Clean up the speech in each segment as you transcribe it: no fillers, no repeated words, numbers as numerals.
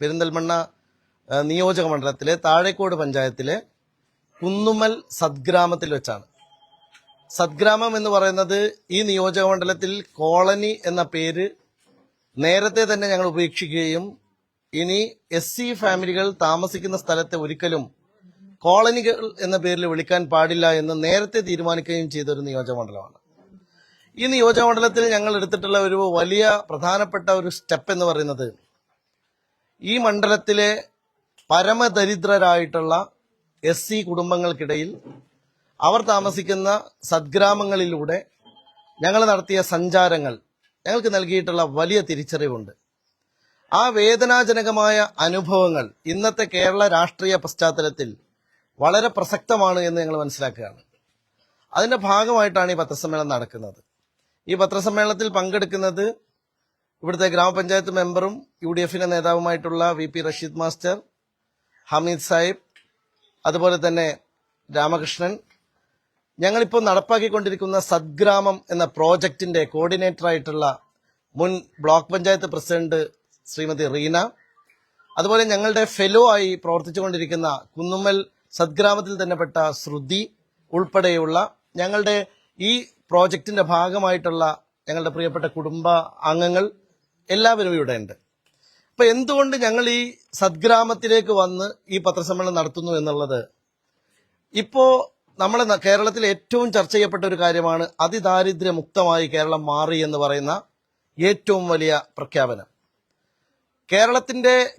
പെരിന്തൽമണ്ണ നിയോജക മണ്ഡലത്തിലെ താഴേക്കോട് പഞ്ചായത്തിലെ കുന്നുമ്മൽ സദ്ഗ്രാമത്തിൽ വെച്ചാണ്. സദ്ഗ്രാമം എന്ന് പറയുന്നത് ഈ നിയോജക മണ്ഡലത്തിൽ കോളനി എന്ന പേര് നേരത്തെ തന്നെ ഞങ്ങൾ ഉപേക്ഷിക്കുകയും ഇനി SC ഫാമിലികൾ താമസിക്കുന്ന സ്ഥലത്തെ ഒരിക്കലും കോളനികൾ എന്ന പേരിൽ വിളിക്കാൻ പാടില്ല എന്ന് നേരത്തെ തീരുമാനിക്കുകയും ചെയ്തൊരു നിയോജക മണ്ഡലമാണ്. ഈ നിയോജക മണ്ഡലത്തിൽ ഞങ്ങൾ എടുത്തിട്ടുള്ള ഒരു വലിയ പ്രധാനപ്പെട്ട ഒരു സ്റ്റെപ്പ് എന്ന് പറയുന്നത് ഈ മണ്ഡലത്തിലെ പരമദരിദ്രരായിട്ടുള്ള SC കുടുംബങ്ങൾക്കിടയിൽ അവർ താമസിക്കുന്ന സദ്ഗ്രാമങ്ങളിലൂടെ ഞങ്ങൾ നടത്തിയ സഞ്ചാരങ്ങൾ ഞങ്ങൾക്ക് നൽകിയിട്ടുള്ള വലിയ തിരിച്ചറിവുണ്ട്. ആ വേദനാജനകമായ അനുഭവങ്ങൾ ഇന്നത്തെ കേരള രാഷ്ട്രീയ പശ്ചാത്തലത്തിൽ വളരെ പ്രസക്തമാണ് എന്ന് ഞങ്ങൾ മനസ്സിലാക്കുകയാണ്. അതിന്റെ ഭാഗമായിട്ടാണ് ഈ പത്രസമ്മേളനം നടക്കുന്നത്. ഈ പത്രസമ്മേളനത്തിൽ പങ്കെടുക്കുന്നത് ഇവിടുത്തെ ഗ്രാമപഞ്ചായത്ത് മെമ്പറും UDF നേതാവുമായിട്ടുള്ള VP റഷീദ് മാസ്റ്റർ, ഹമീദ് സാഹിബ്, അതുപോലെ തന്നെ രാമകൃഷ്ണൻ. ഞങ്ങളിപ്പോൾ നടപ്പാക്കിക്കൊണ്ടിരിക്കുന്ന സദ്ഗ്രാമം എന്ന പ്രോജക്റ്റിന്റെ കോർഡിനേറ്ററായിട്ടുള്ള മുൻ ബ്ലോക്ക് പഞ്ചായത്ത് പ്രസിഡന്റ് ശ്രീമതി റീന, അതുപോലെ ഞങ്ങളുടെ ഫെലോ ആയി പ്രവർത്തിച്ചുകൊണ്ടിരിക്കുന്ന കുന്നുമ്മൽ സദ്ഗ്രാമത്തിൽ തന്നെ പെട്ട ശ്രുതി ഉൾപ്പെടെയുള്ള ഞങ്ങളുടെ ഈ പ്രോജക്റ്റിന്റെ ഭാഗമായിട്ടുള്ള ഞങ്ങളുടെ പ്രിയപ്പെട്ട കുടുംബ അംഗങ്ങൾ എല്ലാവരും ഇവിടെ ഉണ്ട്. അപ്പൊ എന്തുകൊണ്ട് ഞങ്ങൾ ഈ സദ്ഗ്രാമത്തിലേക്ക് വന്ന് ഈ പത്രസമ്മേളനം നടത്തുന്നു എന്നുള്ളത്, ഇപ്പോ നമ്മളെ കേരളത്തിൽ ഏറ്റവും ചർച്ച ചെയ്യപ്പെട്ട ഒരു കാര്യമാണ് അതിദാരിദ്ര്യമുക്തമായി കേരളം മാറി എന്ന് പറയുന്ന ഏറ്റവും വലിയ പ്രഖ്യാപനം.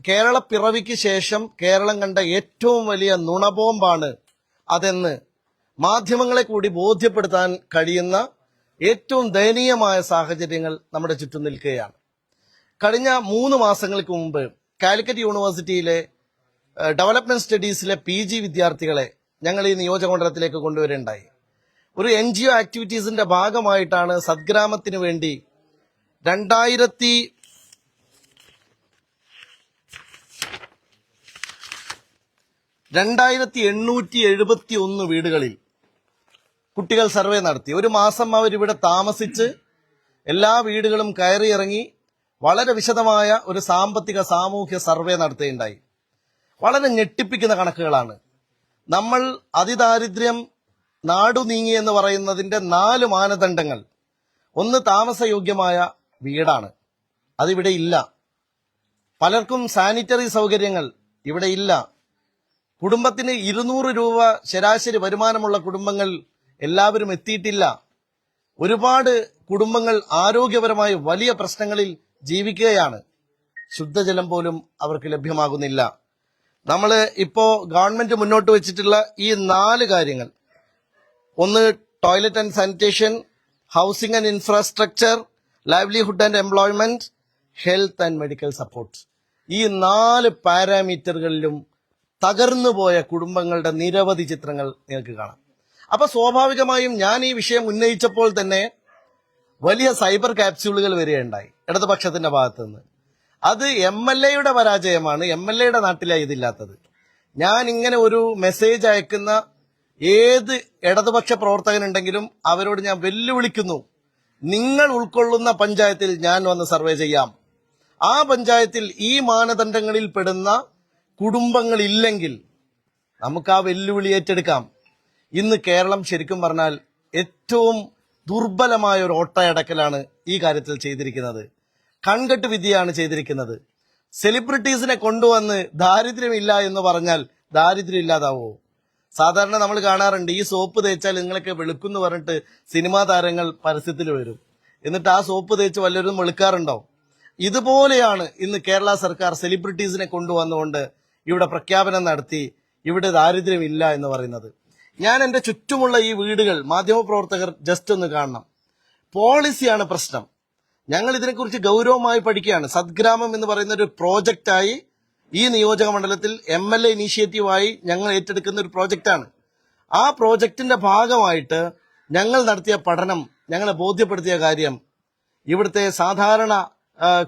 കേരള പിറവിക്ക് ശേഷം കേരളം കണ്ട ഏറ്റവും വലിയ നുണബോംബാണ് അതെന്ന് മാധ്യമങ്ങളെ കൂടി ബോധ്യപ്പെടുത്താൻ കഴിയുന്ന ഏറ്റവും ദയനീയമായ സാഹചര്യങ്ങൾ നമ്മുടെ ചുറ്റും നിൽക്കുകയാണ്. കഴിഞ്ഞ 3 മാസങ്ങൾക്ക് മുമ്പ് കാലിക്കറ്റ് യൂണിവേഴ്സിറ്റിയിലെ ഡെവലപ്മെന്റ് സ്റ്റഡീസിലെ PG വിദ്യാർത്ഥികളെ ഞങ്ങൾ ഈ നിയോജകമണ്ഡലത്തിലേക്ക് കൊണ്ടുവരുണ്ടായി. ഒരു NGO ആക്ടിവിറ്റീസിന്റെ ഭാഗമായിട്ടാണ് സദ്ഗ്രാമത്തിന് വേണ്ടി 2871 വീടുകളിൽ കുട്ടികൾ സർവേ നടത്തി. ഒരു മാസം അവരിവിടെ താമസിച്ച് എല്ലാ വീടുകളും കയറിയിറങ്ങി വളരെ വിശദമായ ഒരു സാമ്പത്തിക സാമൂഹ്യ സർവേ നടത്തുകയുണ്ടായി. വളരെ ഞെട്ടിപ്പിക്കുന്ന കണക്കുകളാണ്. നമ്മൾ അതിദാരിദ്ര്യം നാടു നീങ്ങി എന്ന് പറയുന്നതിന്റെ 4 മാനദണ്ഡങ്ങൾ. ഒന്ന്, താമസയോഗ്യമായ വീടാണ്. അതിവിടെ ഇല്ല. പലർക്കും സാനിറ്ററി സൗകര്യങ്ങൾ ഇവിടെ ഇല്ല. കുടുംബത്തിന് 200 രൂപ ശരാശരി വരുമാനമുള്ള കുടുംബങ്ങൾ എല്ലാവരും എത്തിയിട്ടില്ല. ഒരുപാട് കുടുംബങ്ങൾ ആരോഗ്യപരമായി വലിയ പ്രശ്നങ്ങളിൽ ജീവിക്കുകയാണ്. ശുദ്ധജലം പോലും അവർക്ക് ലഭ്യമാകുന്നില്ല. നമ്മൾ ഇപ്പോ ഗവൺമെന്റ് മുന്നോട്ട് വെച്ചിട്ടുള്ള ഈ 4 കാര്യങ്ങൾ, ഒന്ന് toilet and sanitation, housing and infrastructure, livelihood and employment, health and medical support, ഈ 4 പാരാമീറ്ററുകളിലും തകർന്നുപോയ കുടുംബങ്ങളുടെ നിരവധി ചിത്രങ്ങൾ നിങ്ങൾക്ക് കാണാം. അപ്പൊ സ്വാഭാവികമായും ഞാൻ ഈ വിഷയം ഉന്നയിച്ചപ്പോൾ തന്നെ വലിയ സൈബർ ക്യാപ്സ്യൂളുകൾ വരികയുണ്ടായി ഇടതുപക്ഷത്തിന്റെ ഭാഗത്ത് നിന്ന്. അത് MLA-യുടെ പരാജയമാണ്. MLA-യുടെ നാട്ടിലാണ് ഇതില്ലാത്തത്. ഞാൻ ഇങ്ങനെ ഒരു മെസ്സേജ് അയക്കുന്ന ഏത് ഇടതുപക്ഷ പ്രവർത്തകനുണ്ടെങ്കിലും അവരോട് ഞാൻ വെല്ലുവിളിക്കുന്നു, നിങ്ങൾ ഉൾക്കൊള്ളുന്ന പഞ്ചായത്തിൽ ഞാൻ വന്ന് സർവേ ചെയ്യാം. ആ പഞ്ചായത്തിൽ ഈ മാനദണ്ഡങ്ങളിൽ പെടുന്ന കുടുംബങ്ങളില്ലെങ്കിൽ നമുക്ക് ആ വെല്ലുവിളി ഏറ്റെടുക്കാം. ഇന്ന് കേരളം ശരിക്കും പറഞ്ഞാൽ ഏറ്റവും ദുർബലമായ ഒരു ഓട്ടയടക്കലാണ് ഈ കാര്യത്തിൽ ചെയ്തിരിക്കുന്നത്. കൺകെട്ട് വിധിയാണ് ചെയ്തിരിക്കുന്നത്. സെലിബ്രിറ്റീസിനെ കൊണ്ടുവന്ന് ദാരിദ്ര്യമില്ല എന്ന് പറഞ്ഞാൽ ദാരിദ്ര്യം ഇല്ലാതാവോ? സാധാരണ നമ്മൾ കാണാറുണ്ട്, ഈ സോപ്പ് തേച്ചാൽ നിങ്ങളൊക്കെ വെളുക്കുന്ന് പറഞ്ഞിട്ട് സിനിമാ താരങ്ങൾ പരസ്യത്തിൽ വരും. എന്നിട്ട് ആ സോപ്പ് തേച്ച് വല്ലവരും വെളുക്കാറുണ്ടോ? ഇതുപോലെയാണ് ഇന്ന് കേരള സർക്കാർ സെലിബ്രിറ്റീസിനെ കൊണ്ടുവന്നുകൊണ്ട് ഇവിടെ പ്രഖ്യാപനം നടത്തി ഇവിടെ ദാരിദ്ര്യമില്ല എന്ന് പറയുന്നത്. ഞാൻ എൻ്റെ ചുറ്റുമുള്ള ഈ വീടുകൾ മാധ്യമപ്രവർത്തകർ ജസ്റ്റ് ഒന്ന് കാണണം. പോളിസിയാണ് പ്രശ്നം. ഞങ്ങൾ ഇതിനെക്കുറിച്ച് ഗൗരവമായി പഠിക്കുകയാണ്. സദ്ഗ്രാമം എന്ന് പറയുന്ന ഒരു പ്രോജക്റ്റായി ഈ നിയോജക മണ്ഡലത്തിൽ MLA ഇനീഷ്യേറ്റീവായി ഞങ്ങൾ ഏറ്റെടുക്കുന്ന ഒരു പ്രോജക്റ്റാണ്. ആ പ്രോജക്റ്റിന്റെ ഭാഗമായിട്ട് ഞങ്ങൾ നടത്തിയ പഠനം ഞങ്ങളെ ബോധ്യപ്പെടുത്തിയ കാര്യം, ഇവിടുത്തെ സാധാരണ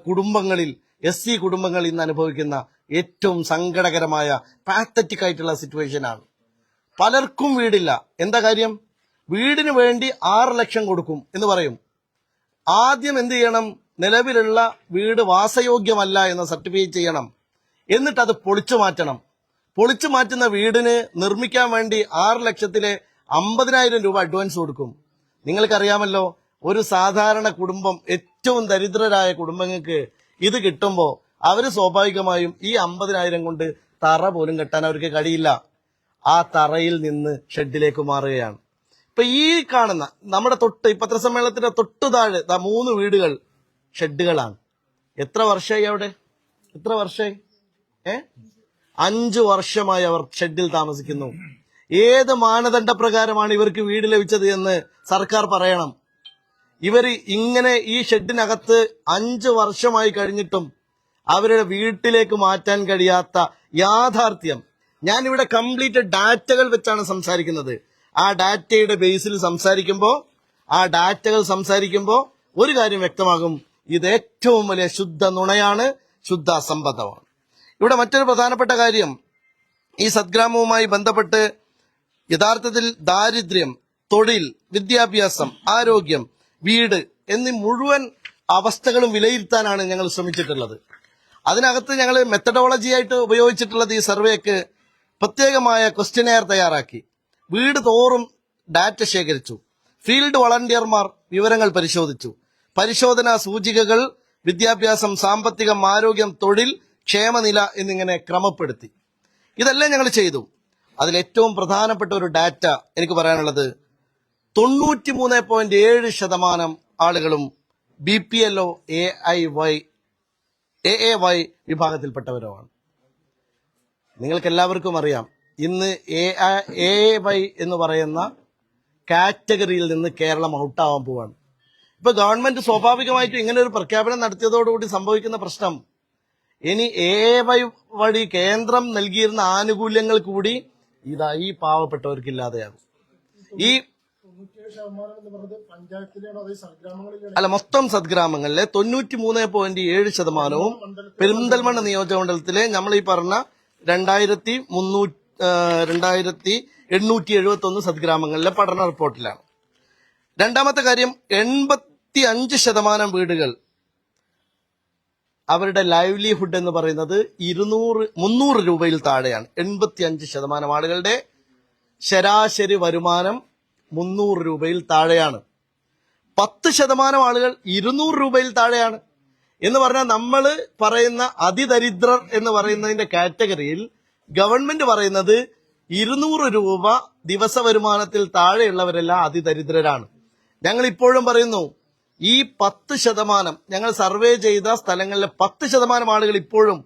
കുടുംബങ്ങളിൽ SC കുടുംബങ്ങൾ ഇന്ന് അനുഭവിക്കുന്ന ഏറ്റവും സങ്കടകരമായ പാത്തറ്റിക് ആയിട്ടുള്ള സിറ്റുവേഷൻ ആണ്. പലർക്കും വീടില്ല. എന്താ കാര്യം? വീടിന് വേണ്ടി 6 ലക്ഷം കൊടുക്കും എന്ന് പറയും. ആദ്യം എന്ത് ചെയ്യണം? നിലവിലുള്ള വീട് വാസയോഗ്യമല്ല എന്ന് സർട്ടിഫൈ ചെയ്യണം. എന്നിട്ട് അത് പൊളിച്ചു മാറ്റണം. പൊളിച്ചു മാറ്റുന്ന വീടിന് നിർമ്മിക്കാൻ വേണ്ടി 6,50,000 രൂപ അഡ്വാൻസ് കൊടുക്കും. നിങ്ങൾക്കറിയാമല്ലോ, ഒരു സാധാരണ കുടുംബം, ഏറ്റവും ദരിദ്രരായ കുടുംബങ്ങൾക്ക് ഇത് കിട്ടുമ്പോൾ അവര് സ്വാഭാവികമായും ഈ 50,000 കൊണ്ട് തറ പോലും കെട്ടാൻ അവർക്ക് കഴിയില്ല. ആ തറയിൽ നിന്ന് ഷെഡിലേക്ക് മാറുകയാണ്. ഇപ്പൊ ഈ കാണുന്ന നമ്മുടെ ഈ പത്രസമ്മേളനത്തിന്റെ തൊട്ടു താഴെ 3 വീടുകൾ ഷെഡുകളാണ്. എത്ര വർഷമായി അവിടെ? എത്ര വർഷമായി? 5 വർഷമായി അവർ ഷെഡിൽ താമസിക്കുന്നു. ഏത് മാനദണ്ഡ പ്രകാരമാണ് ഇവർക്ക് വീട് ലഭിച്ചത് എന്ന് സർക്കാർ പറയണം. ഇവർ ഇങ്ങനെ ഈ ഷെഡിനകത്ത് 5 വർഷമായി കഴിഞ്ഞിട്ടും അവരുടെ വീട്ടിലേക്ക് മാറ്റാൻ കഴിയാത്ത യാഥാർത്ഥ്യം. ഞാനിവിടെ കംപ്ലീറ്റ് ഡാറ്റകൾ വെച്ചാണ് സംസാരിക്കുന്നത്. ആ ഡാറ്റയുടെ ബേസിൽ സംസാരിക്കുമ്പോൾ ഒരു കാര്യം വ്യക്തമാകും: ഇത് ഏറ്റവും വലിയ ശുദ്ധ നുണയാണ്, ശുദ്ധ അസംബന്ധമാണ്. ഇവിടെ മറ്റൊരു പ്രധാനപ്പെട്ട കാര്യം, ഈ സദ്ഗ്രാമവുമായി ബന്ധപ്പെട്ട് യഥാർത്ഥത്തിൽ ദാരിദ്ര്യം, തൊഴിൽ, വിദ്യാഭ്യാസം, ആരോഗ്യം, വീട് എന്നീ മുഴുവൻ അവസ്ഥകളും വിലയിരുത്താനാണ് ഞങ്ങൾ ശ്രമിച്ചിട്ടുള്ളത്. അതിനകത്ത് ഞങ്ങൾ മെത്തഡോളജി ആയിട്ട് ഉപയോഗിച്ചിട്ടുള്ളത്, ഈ സർവേക്ക് പ്രത്യേകമായ ക്വസ്റ്റ്യനെയർ തയ്യാറാക്കി, വീട് തോറും ഡാറ്റ ശേഖരിച്ചു, ഫീൽഡ് വളണ്ടിയർമാർ വിവരങ്ങൾ പരിശോധിച്ചു, പരിശോധനാ സൂചികകൾ വിദ്യാഭ്യാസം, സാമ്പത്തികം, ആരോഗ്യം, തൊഴിൽ, ക്ഷേമനില എന്നിങ്ങനെ ക്രമപ്പെടുത്തി. ഇതെല്ലാം ഞങ്ങൾ ചെയ്തു. അതിലേറ്റവും പ്രധാനപ്പെട്ട ഒരു ഡാറ്റ എനിക്ക് പറയാനുള്ളത്, 93.7% ആളുകളും BPLO AAY വിഭാഗത്തിൽപ്പെട്ടവരുമാണ്. നിങ്ങൾക്ക് എല്ലാവർക്കും അറിയാം, ഇന്ന് AAY എന്ന് പറയുന്ന കാറ്റഗറിയിൽ നിന്ന് കേരളം ഔട്ടാവാൻ പോവാണ്. ഇപ്പൊ ഗവൺമെന്റ് സ്വാഭാവികമായിട്ടും ഇങ്ങനെ ഒരു പ്രഖ്യാപനം നടത്തിയതോടുകൂടി സംഭവിക്കുന്ന പ്രശ്നം, ഇനി AAY വഴി കേന്ദ്രം നൽകിയിരുന്ന ആനുകൂല്യങ്ങൾ കൂടി ഈ പാവപ്പെട്ടവർക്ക് ഇല്ലാതെയാകും. ഈ അല്ല, മൊത്തം സദ്ഗ്രാമങ്ങളിലെ 93.7% പെരിന്തൽമണ്ണ നിയോജകമണ്ഡലത്തിലെ നമ്മൾ ഈ പറഞ്ഞ 2,871 സദ്ഗ്രാമങ്ങളിലെ പഠന റിപ്പോർട്ടിലാണ്. രണ്ടാമത്തെ കാര്യം, 85% വീടുകൾ അവരുടെ ലൈവ്ലിഹുഡ് എന്ന് പറയുന്നത് 300 രൂപയിൽ താഴെയാണ്. 85% ആളുകളുടെ ശരാശരി വരുമാനം 300 രൂപയിൽ താഴെയാണ്. 10% ആളുകൾ 200 രൂപയിൽ താഴെയാണ്. എന്ന് പറഞ്ഞാൽ നമ്മൾ പറയുന്ന അതിദരിദ്രർ എന്ന് പറയുന്നതിന്റെ കാറ്റഗറിയിൽ ഗവൺമെന്റ് പറയുന്നത് 200 രൂപ ദിവസ വരുമാനത്തിൽ താഴെയുള്ളവരെല്ലാം അതിദരിദ്രരാണ്. ഞങ്ങൾ ഇപ്പോഴും പറയുന്നു, ഈ 10%, ഞങ്ങൾ സർവേ ചെയ്ത സ്ഥലങ്ങളിലെ 10% ആളുകൾ ഇപ്പോഴും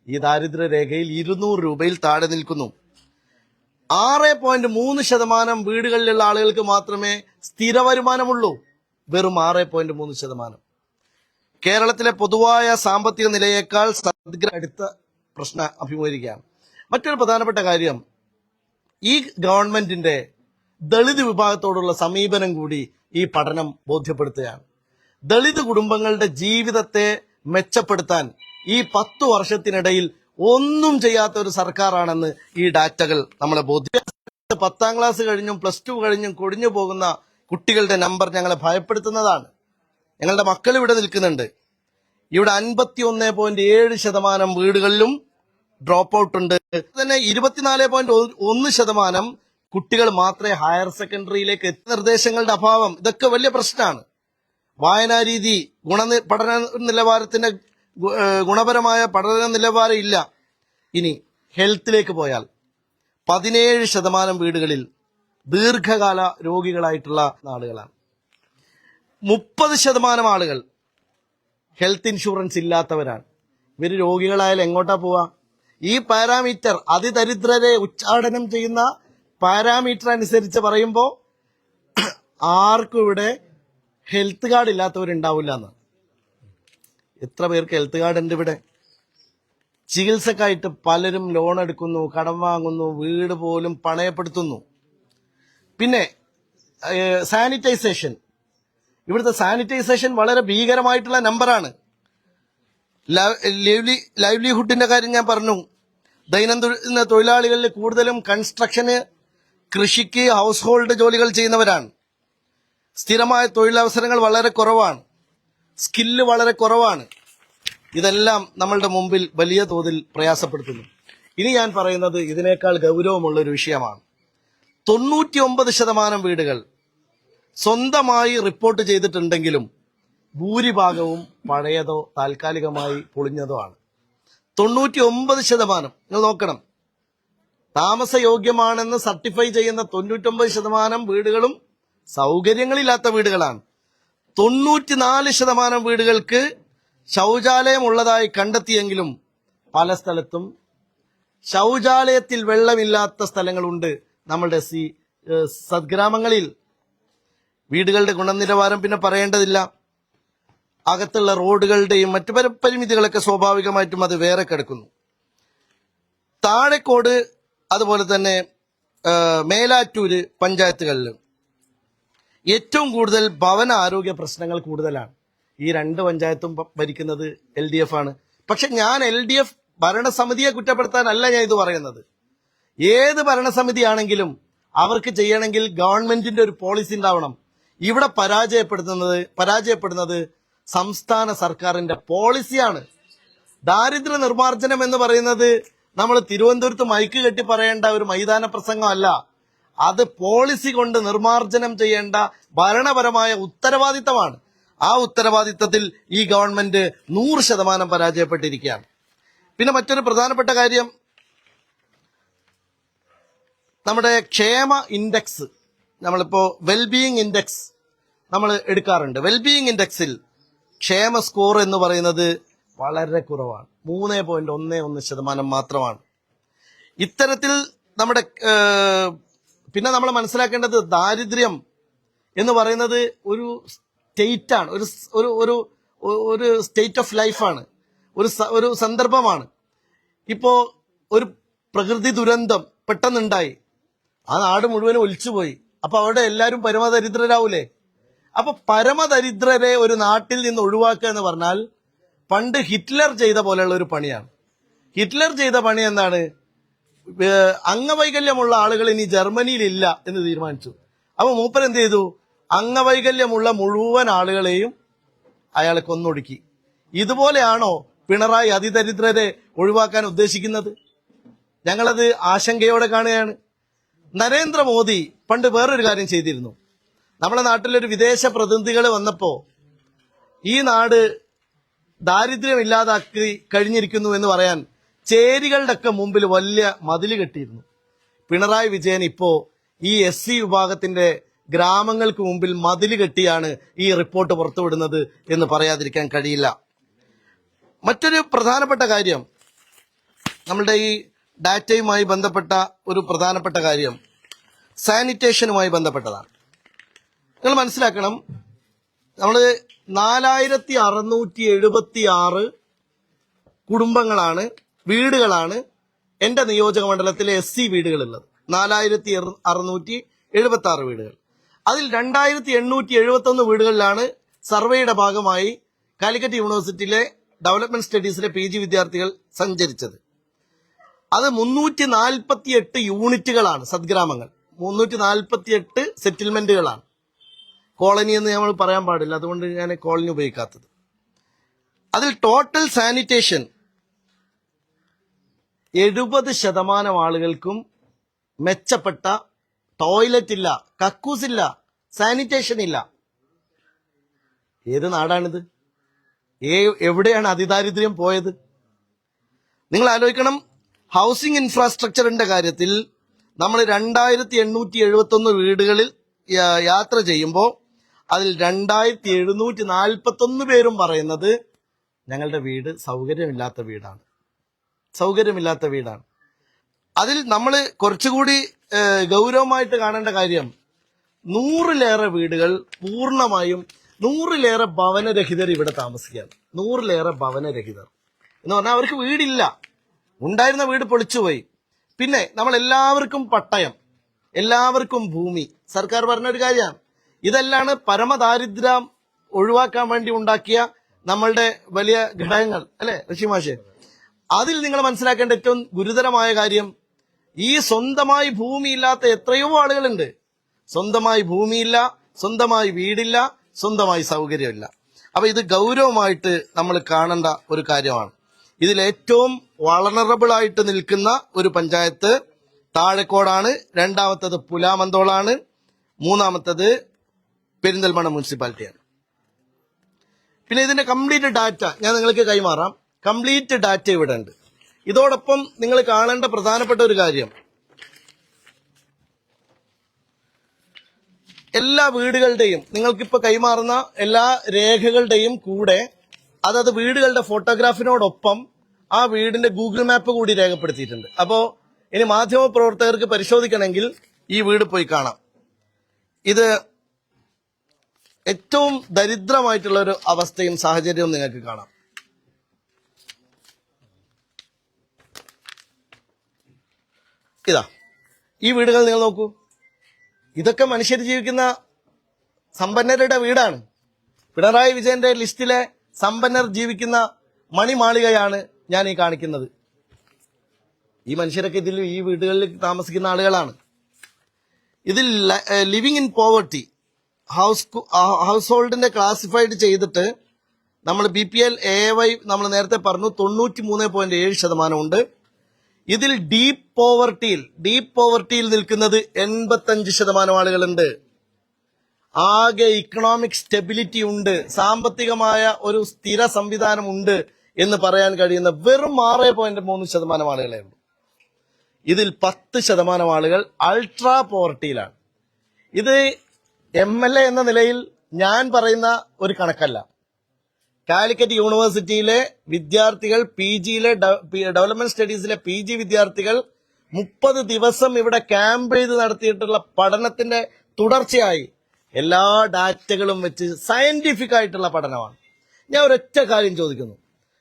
ഈ ദാരിദ്ര്യ രേഖയിൽ 200 രൂപയിൽ താഴെ നിൽക്കുന്നു. 6.3% വീടുകളിലുള്ള ആളുകൾക്ക് മാത്രമേ സ്ഥിര വരുമാനമുള്ളൂ, വെറും 6.3%. കേരളത്തിലെ പൊതുവായ സാമ്പത്തിക നിലയേക്കാൾ അടുത്ത പ്രശ്നം അഭിമുഖീകരിക്കുകയാണ്. മറ്റൊരു പ്രധാനപ്പെട്ട കാര്യം, ഈ ഗവൺമെന്റിന്റെ ദളിത് വിഭാഗത്തോടുള്ള സമീപനം കൂടി ഈ പഠനം ബോധ്യപ്പെടുത്തുകയാണ്. ദളിത് കുടുംബങ്ങളുടെ ജീവിതത്തെ മെച്ചപ്പെടുത്താൻ ഈ 10 വർഷത്തിനിടയിൽ ഒന്നും ചെയ്യാത്ത ഒരു സർക്കാരാണെന്ന് ഈ ഡാറ്റകൾ നമ്മളെ ബോധ്യപ്പെടുത്തും. 10ാം ക്ലാസ് കഴിഞ്ഞും +2 കഴിഞ്ഞും കൊടിഞ്ഞു പോകുന്ന കുട്ടികളുടെ നമ്പർ ഞങ്ങളെ ഭയപ്പെടുത്തുന്നതാണ്. ഞങ്ങളുടെ മക്കൾ ഇവിടെ നിൽക്കുന്നുണ്ട്. ഇവിടെ 51.7% വീടുകളിലും ഡ്രോപ്പ് ഔട്ട് ഉണ്ട്. തന്നെ 24.1% കുട്ടികൾ മാത്രമേ ഹയർ സെക്കൻഡറിയിലേക്ക് നിർദ്ദേശങ്ങളുടെ അഭാവം, ഇതൊക്കെ വലിയ പ്രശ്നമാണ്. വായനാരീതി, പഠന നിലവാരത്തിന്റെ ഗുണപരമായ പഠന നിലവാരം ഇല്ല. ഇനി ഹെൽത്തിലേക്ക് പോയാൽ 17% വീടുകളിൽ ദീർഘകാല രോഗികളായിട്ടുള്ള ആളുകളാണ്. 30% ആളുകൾ ഹെൽത്ത് ഇൻഷുറൻസ് ഇല്ലാത്തവരാണ്. ഇവർ രോഗികളായാലും എങ്ങോട്ടാ പോവാ? ഈ പാരാമീറ്റർ, അതിദരിദ്രരെ ഉച്ചാടനം ചെയ്യുന്ന പാരാമീറ്റർ അനുസരിച്ച് പറയുമ്പോൾ ആർക്കും ഇവിടെ ഹെൽത്ത് കാർഡ് ഇല്ലാത്തവരുണ്ടാവില്ല എന്ന്. എത്ര പേർക്ക് ഹെൽത്ത് കാർഡ് ഉണ്ട് ഇവിടെ? ചികിത്സക്കായിട്ട് പലരും ലോൺ എടുക്കുന്നു, കടം വാങ്ങുന്നു, വീട് പോലും പണയപ്പെടുത്തുന്നു. പിന്നെ സാനിറ്റൈസേഷൻ, ഇവിടുത്തെ സാനിറ്റൈസേഷൻ വളരെ ഭീകരമായിട്ടുള്ള നമ്പറാണ്. ലൈവ്ലിഹുഡിന്റെ കാര്യം ഞാൻ പറഞ്ഞു. ദൈനംദിന തൊഴിലാളികളിൽ കൂടുതലും കൺസ്ട്രക്ഷന്, കൃഷിക്ക്, ഹൗസ് ഹോൾഡ് ജോലികൾ ചെയ്യുന്നവരാണ്. സ്ഥിരമായ തൊഴിലവസരങ്ങൾ വളരെ കുറവാണ്, സ്കില്ല് വളരെ കുറവാണ്. ഇതെല്ലാം നമ്മളുടെ മുമ്പിൽ വലിയ തോതിൽ പ്രയാസപ്പെടുത്തുന്നു. ഇനി ഞാൻ പറയുന്നത് ഇതിനേക്കാൾ ഗൗരവമുള്ള ഒരു വിഷയമാണ്. 99% വീടുകൾ സ്വന്തമായി റിപ്പോർട്ട് ചെയ്തിട്ടുണ്ടെങ്കിലും ഭൂരിഭാഗവും പഴയതോ താൽക്കാലികമായി പൊളിഞ്ഞതോ ആണ്. 99% നിങ്ങൾ നോക്കണം, താമസയോഗ്യമാണെന്ന് സർട്ടിഫൈ ചെയ്യുന്ന 99% വീടുകളും സൗകര്യങ്ങളില്ലാത്ത വീടുകളാണ്. 94% വീടുകൾക്ക് ശൗചാലയം ഉള്ളതായി കണ്ടെത്തിയെങ്കിലും പല സ്ഥലത്തും ശൗചാലയത്തിൽ വെള്ളമില്ലാത്ത സ്ഥലങ്ങളുണ്ട്. നമ്മളുടെ സദ്ഗ്രാമങ്ങളിൽ വീടുകളുടെ ഗുണനിലവാരം പിന്നെ പറയേണ്ടതില്ല. അകത്തുള്ള റോഡുകളുടെയും മറ്റു പരിമിതികളൊക്കെ സ്വാഭാവികമായിട്ടും അത് വേറെ കിടക്കുന്നു. താഴെക്കോട് അതുപോലെ തന്നെ മേലാറ്റൂര് പഞ്ചായത്തുകളിൽ ഏറ്റവും കൂടുതൽ ഭവന ആരോഗ്യ പ്രശ്നങ്ങൾ കൂടുതലാണ്. ഈ രണ്ട് പഞ്ചായത്തും ഭരിക്കുന്നത് LDF ആണ്. പക്ഷെ ഞാൻ LDF ഭരണസമിതിയെ കുറ്റപ്പെടുത്താനല്ല ഞാൻ ഇത് പറയുന്നത്. ഏത് ഭരണസമിതിയാണെങ്കിലും അവർക്ക് ചെയ്യണമെങ്കിൽ ഗവൺമെന്റിന്റെ ഒരു പോളിസി ഉണ്ടാവണം. ഇവിടെ പരാജയപ്പെടുന്നത് സംസ്ഥാന സർക്കാരിന്റെ പോളിസിയാണ്. ദാരിദ്ര്യ നിർമ്മാർജ്ജനം എന്ന് പറയുന്നത് നമ്മൾ തിരുവനന്തപുരത്ത് മൈക്ക് കെട്ടി പറയേണ്ട ഒരു മൈതാന പ്രസംഗമല്ല. അത് പോളിസി കൊണ്ട് നിർമ്മാർജ്ജനം ചെയ്യേണ്ട ഭരണപരമായ ഉത്തരവാദിത്തമാണ്. ആ ഉത്തരവാദിത്തത്തിൽ ഈ ഗവൺമെന്റ് 100% പരാജയപ്പെട്ടിരിക്കുകയാണ്. പിന്നെ മറ്റൊരു പ്രധാനപ്പെട്ട കാര്യം, നമ്മുടെ ക്ഷേമ ഇൻഡെക്സ്, നമ്മളിപ്പോ വെൽബീയിങ് ഇൻഡെക്സ് നമ്മൾ എടുക്കാറുണ്ട്. വെൽബീയിങ് ഇൻഡെക്സിൽ ക്ഷേമ സ്കോർ എന്ന് പറയുന്നത് വളരെ കുറവാണ്. 3.11% മാത്രമാണ്. ഇത്തരത്തിൽ നമ്മുടെ പിന്നെ നമ്മൾ മനസ്സിലാക്കേണ്ടത് ദാരിദ്ര്യം എന്ന് പറയുന്നത് ഒരു സ്റ്റേറ്റ് ആണ്, ഒരു സ്റ്റേറ്റ് ഓഫ് ലൈഫാണ്, ഒരു സന്ദർഭമാണ്. ഇപ്പോ ഒരു പ്രകൃതി ദുരന്തം പെട്ടെന്നുണ്ടായി, ആ നാട് മുഴുവനും ഒലിച്ചുപോയി. അപ്പൊ അവിടെ എല്ലാവരും പരമദരിദ്രരാവൂലേ? അപ്പൊ പരമദരിദ്രരെ ഒരു നാട്ടിൽ നിന്ന് ഒഴിവാക്കുക എന്ന് പറഞ്ഞാൽ പണ്ട് ഹിറ്റ്ലർ ചെയ്ത പോലെയുള്ള ഒരു പണിയാണ്. ഹിറ്റ്ലർ ചെയ്ത പണി എന്താണ്? അംഗവൈകല്യമുള്ള ആളുകൾ ഇനി ജർമ്മനിയിൽ ഇല്ല എന്ന് തീരുമാനിച്ചു. അപ്പൊ മൂപ്പർ എന്ത് ചെയ്തു? അംഗവൈകല്യമുള്ള മുഴുവൻ ആളുകളെയും അയാൾ കൊന്നൊടുക്കി. ഇതുപോലെയാണോ പിണറായി അതിദരിദ്രരെ ഒഴിവാക്കാൻ ഉദ്ദേശിക്കുന്നത്? ഞങ്ങളത് ആശങ്കയോടെ കാണുകയാണ്. നരേന്ദ്രമോദി പണ്ട് വേറൊരു കാര്യം ചെയ്തിരുന്നു. നമ്മുടെ നാട്ടിലൊരു വിദേശ പ്രതിനിധികൾ വന്നപ്പോ ഈ നാട് ദാരിദ്ര്യം ഇല്ലാതാക്കി കഴിഞ്ഞിരിക്കുന്നു എന്ന് പറയാൻ ചേരികളുടെ ഒക്കെ മുമ്പിൽ വലിയ മതില് കെട്ടിയിരുന്നു. പിണറായി വിജയൻ ഇപ്പോ ഈ SC വിഭാഗത്തിന്റെ ഗ്രാമങ്ങൾക്ക് മുമ്പിൽ മതില് കെട്ടിയാണ് ഈ റിപ്പോർട്ട് പുറത്തുവിടുന്നത് എന്ന് പറയാതിരിക്കാൻ കഴിയില്ല. മറ്റൊരു പ്രധാനപ്പെട്ട കാര്യം, നമ്മളുടെ ഈ ഡാറ്റയുമായി ബന്ധപ്പെട്ട ഒരു പ്രധാനപ്പെട്ട കാര്യം സാനിറ്റേഷനുമായി ബന്ധപ്പെട്ടതാണ്. നിങ്ങൾ മനസ്സിലാക്കണം, നമ്മൾ 4676 കുടുംബങ്ങളാണ്, വീടുകളാണ് എന്റെ നിയോജക മണ്ഡലത്തിലെ SC വീടുകളുള്ളത്. 4676 വീടുകൾ. അതിൽ 2871 വീടുകളിലാണ് സർവേയുടെ ഭാഗമായി കാലിക്കറ്റ് യൂണിവേഴ്സിറ്റിയിലെ ഡെവലപ്മെന്റ് സ്റ്റഡീസിലെ PG വിദ്യാർത്ഥികൾ സഞ്ചരിച്ചത്. അത് 348 യൂണിറ്റുകളാണ്, സദ്ഗ്രാമങ്ങൾ 348 സെറ്റിൽമെന്റുകളാണ്. കോളനി എന്ന് നമ്മൾ പറയാൻ പാടില്ല, അതുകൊണ്ട് ഞാൻ കോളനി ഉപയോഗിക്കാത്തത്. അതിൽ ടോട്ടൽ സാനിറ്റേഷൻ 70% ആളുകൾക്കും മെച്ചപ്പെട്ട ടോയ്ലറ്റ് ഇല്ല, കക്കൂസ് ഇല്ല, സാനിറ്റേഷൻ ഇല്ല. ഏത് നാടാണിത്? എവിടെയാണ് അതിദാരിദ്ര്യം പോയത്? നിങ്ങൾ ആലോചിക്കണം. ഹൗസിംഗ് ഇൻഫ്രാസ്ട്രക്ചറിന്റെ കാര്യത്തിൽ നമ്മൾ 2871 വീടുകളിൽ യാത്ര ചെയ്യുമ്പോൾ അതിൽ 2741 പേരും പറയുന്നത് ഞങ്ങളുടെ വീട് സൗകര്യമില്ലാത്ത വീടാണ്. അതിൽ നമ്മൾ കുറച്ചുകൂടി ഗൗരവമായിട്ട് കാണേണ്ട കാര്യം, 100-ലേറെ വീടുകൾ പൂർണ്ണമായും 100-ലേറെ ഭവനരഹിതർ ഇവിടെ താമസിക്കുകയാണ്. 100-ലേറെ ഭവനരഹിതർ എന്ന് പറഞ്ഞാൽ അവർക്ക് വീടില്ല, ഉണ്ടായിരുന്ന വീട് പൊളിച്ചുപോയി. പിന്നെ നമ്മൾ എല്ലാവർക്കും പട്ടയം, എല്ലാവർക്കും ഭൂമി. സർക്കാർ പറഞ്ഞൊരു കാര്യമാണ്. ഇതെല്ലാം പരമദാരിദ്ര്യം ഒഴിവാക്കാൻ വേണ്ടി ഉണ്ടാക്കിയ നമ്മളുടെ വലിയ ഘടകങ്ങൾ അല്ലെ ഋഷിമാഷെ? അതിൽ നിങ്ങൾ മനസ്സിലാക്കേണ്ട ഏറ്റവും ഗുരുതരമായ കാര്യം, ഈ സ്വന്തമായി ഭൂമിയില്ലാത്ത എത്രയോ ആളുകളുണ്ട്. സ്വന്തമായി ഭൂമിയില്ല, സ്വന്തമായി വീടില്ല, സ്വന്തമായി സൗകര്യമില്ല. അപ്പൊ ഇത് ഗൗരവമായിട്ട് നമ്മൾ കാണേണ്ട ഒരു കാര്യമാണ്. ഇതിൽ ഏറ്റവും വളണറബിൾ ആയിട്ട് നിൽക്കുന്ന ഒരു പഞ്ചായത്ത് താഴെക്കോടാണ്, രണ്ടാമത്തത് പുലാമന്തോളാണ്, മൂന്നാമത്തത് പെരിന്തൽമണ്ണ മുനിസിപ്പാലിറ്റിയാണ്. പിന്നെ ഇതിന്റെ കംപ്ലീറ്റ് ഡാറ്റ ഞാൻ നിങ്ങൾക്ക് കൈമാറാം. കംപ്ലീറ്റ് ഡാറ്റ ഇവിടെ ഉണ്ട്. ഇതോടൊപ്പം നിങ്ങൾ കാണേണ്ട പ്രധാനപ്പെട്ട ഒരു കാര്യം, എല്ലാ വീടുകളുടെയും നിങ്ങൾക്കിപ്പോ കൈമാറുന്ന എല്ലാ രേഖകളുടെയും കൂടെ അതത് വീടുകളുടെ ഫോട്ടോഗ്രാഫിനോടൊപ്പം ആ വീടിന്റെ ഗൂഗിൾ മാപ്പ് കൂടി രേഖപ്പെടുത്തിയിട്ടുണ്ട്. അപ്പോ ഇനി മാധ്യമ പ്രവർത്തകർക്ക് പരിശോധിക്കണമെങ്കിൽ ഈ വീട് പോയി കാണാം. ഇത് ഏറ്റവും ദരിദ്രമായിട്ടുള്ള ഒരു അവസ്ഥയും സാഹചര്യവും നിങ്ങൾക്ക് കാണാം. ഇതാ ഈ വീടുകൾ നിങ്ങൾ നോക്കൂ. ഇതൊക്കെ മനുഷ്യർ ജീവിക്കുന്ന സമ്പന്നരുടെ വീടാണ്. പിണറായി വിജയന്റെ ലിസ്റ്റിലെ സമ്പന്നർ ജീവിക്കുന്ന മണിമാളികയാണ് ഞാൻ ഈ കാണിക്കുന്നത്. ഈ മനുഷ്യരൊക്കെ ഈ വീടുകളിൽ താമസിക്കുന്ന ആളുകളാണ്. ഇതിൽ ലിവിങ് ഇൻ പോവർട്ടി ഹൗസ് ഹോൾഡിന്റെ ക്ലാസിഫൈഡ് ചെയ്തിട്ട് നമ്മൾ BPL AY നമ്മൾ നേരത്തെ പറഞ്ഞു 93.7% ഉണ്ട്. ഇതിൽ ഡീപ്പ് പോവർട്ടിയിൽ നിൽക്കുന്നത് 85% ആളുകളുണ്ട്. ആകെ ഇക്കണോമിക് സ്റ്റെബിലിറ്റി ഉണ്ട്, സാമ്പത്തികമായ ഒരു സ്ഥിര സംവിധാനം ഉണ്ട് എന്ന് പറയാൻ കഴിയുന്ന വെറും 6.3% ആളുകളെ ഉള്ളൂ. ഇതിൽ 10% ആളുകൾ അൾട്രാ പോവർട്ടിയിലാണ്. ഇത് MLA എന്ന നിലയിൽ ഞാൻ പറയുന്ന ഒരു കണക്കല്ല. കാലിക്കറ്റ് യൂണിവേഴ്സിറ്റിയിലെ വിദ്യാർത്ഥികൾ, PGയിലെ ഡെവലപ്മെന്റ് സ്റ്റഡീസിലെ PG വിദ്യാർത്ഥികൾ 30 ദിവസം ഇവിടെ ക്യാമ്പ് ചെയ്ത് നടത്തിയിട്ടുള്ള പഠനത്തിന്റെ തുടർച്ചയായി എല്ലാ ഡാറ്റകളും വെച്ച് സയന്റിഫിക് ആയിട്ടുള്ള പഠനമാണ്. ഞാൻ ഒരൊറ്റ കാര്യം ചോദിക്കുന്നു,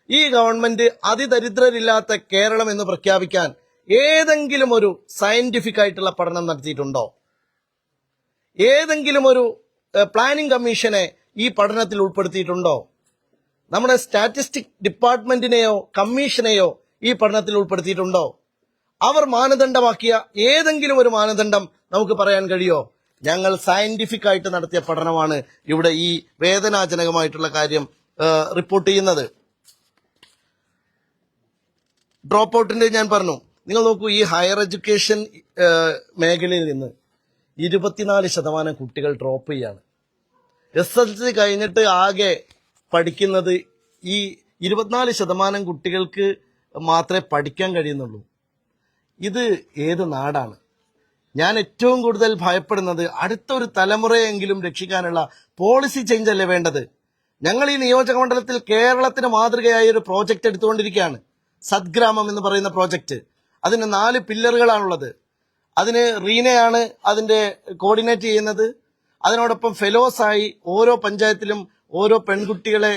ഈ ഗവൺമെന്റ് അതിദരിദ്രരില്ലാത്ത കേരളം എന്ന് പ്രഖ്യാപിക്കാൻ ഏതെങ്കിലും ഒരു സയന്റിഫിക് ആയിട്ടുള്ള പഠനം നടത്തിയിട്ടുണ്ടോ? ഏതെങ്കിലും ഒരു പ്ലാനിംഗ് കമ്മീഷനെ ഈ പഠനത്തിൽ ഉൾപ്പെടുത്തിയിട്ടുണ്ടോ? നമ്മുടെ സ്റ്റാറ്റിസ്റ്റിക് ഡിപ്പാർട്ട്മെന്റിനെയോ കമ്മീഷനെയോ ഈ പഠനത്തിൽ ഉൾപ്പെടുത്തിയിട്ടുണ്ടോ? അവർ മാനദണ്ഡമാക്കിയ ഏതെങ്കിലും ഒരു മാനദണ്ഡം നമുക്ക് പറയാൻ കഴിയോ? ഞങ്ങൾ സയന്റിഫിക് ആയിട്ട് നടത്തിയ പഠനമാണ് ഇവിടെ ഈ വേദനാജനകമായിട്ടുള്ള കാര്യം റിപ്പോർട്ട് ചെയ്യുന്നത്. ഡ്രോപ്പ് ഔട്ടിന്റെ ഞാൻ പറഞ്ഞു. നിങ്ങൾ നോക്കൂ, ഈ ഹയർ എഡ്യൂക്കേഷൻ മേഖലയിൽ നിന്ന് 24% കുട്ടികൾ ഡ്രോപ്പ് ചെയ്യാണ്. SSLC കഴിഞ്ഞിട്ട് ആകെ പഠിക്കുന്നത് ഈ 24% കുട്ടികൾക്ക് മാത്രമേ പഠിക്കാൻ കഴിയുന്നുള്ളൂ. ഇത് ഏത് നാടാണ്? ഞാൻ ഏറ്റവും കൂടുതൽ ഭയപ്പെടുന്നത് അടുത്തൊരു തലമുറയെങ്കിലും രക്ഷിക്കാനുള്ള പോളിസി ചേഞ്ച് അല്ലേ വേണ്ടത്? ഞങ്ങൾ ഈ നിയോജക മണ്ഡലത്തിൽ കേരളത്തിന് മാതൃകയായ ഒരു പ്രോജക്റ്റ് എടുത്തുകൊണ്ടിരിക്കുകയാണ്, സദ്ഗ്രാമം എന്ന് പറയുന്ന പ്രോജക്റ്റ്. അതിന് 4 പില്ലറുകളാണുള്ളത്. അതിന് റീനയാണ് അതിന്റെ കോർഡിനേറ്റ് ചെയ്യുന്നത്. അതിനോടൊപ്പം ഫെലോസായി ഓരോ പഞ്ചായത്തിലും ഓരോ പെൺകുട്ടികളെ,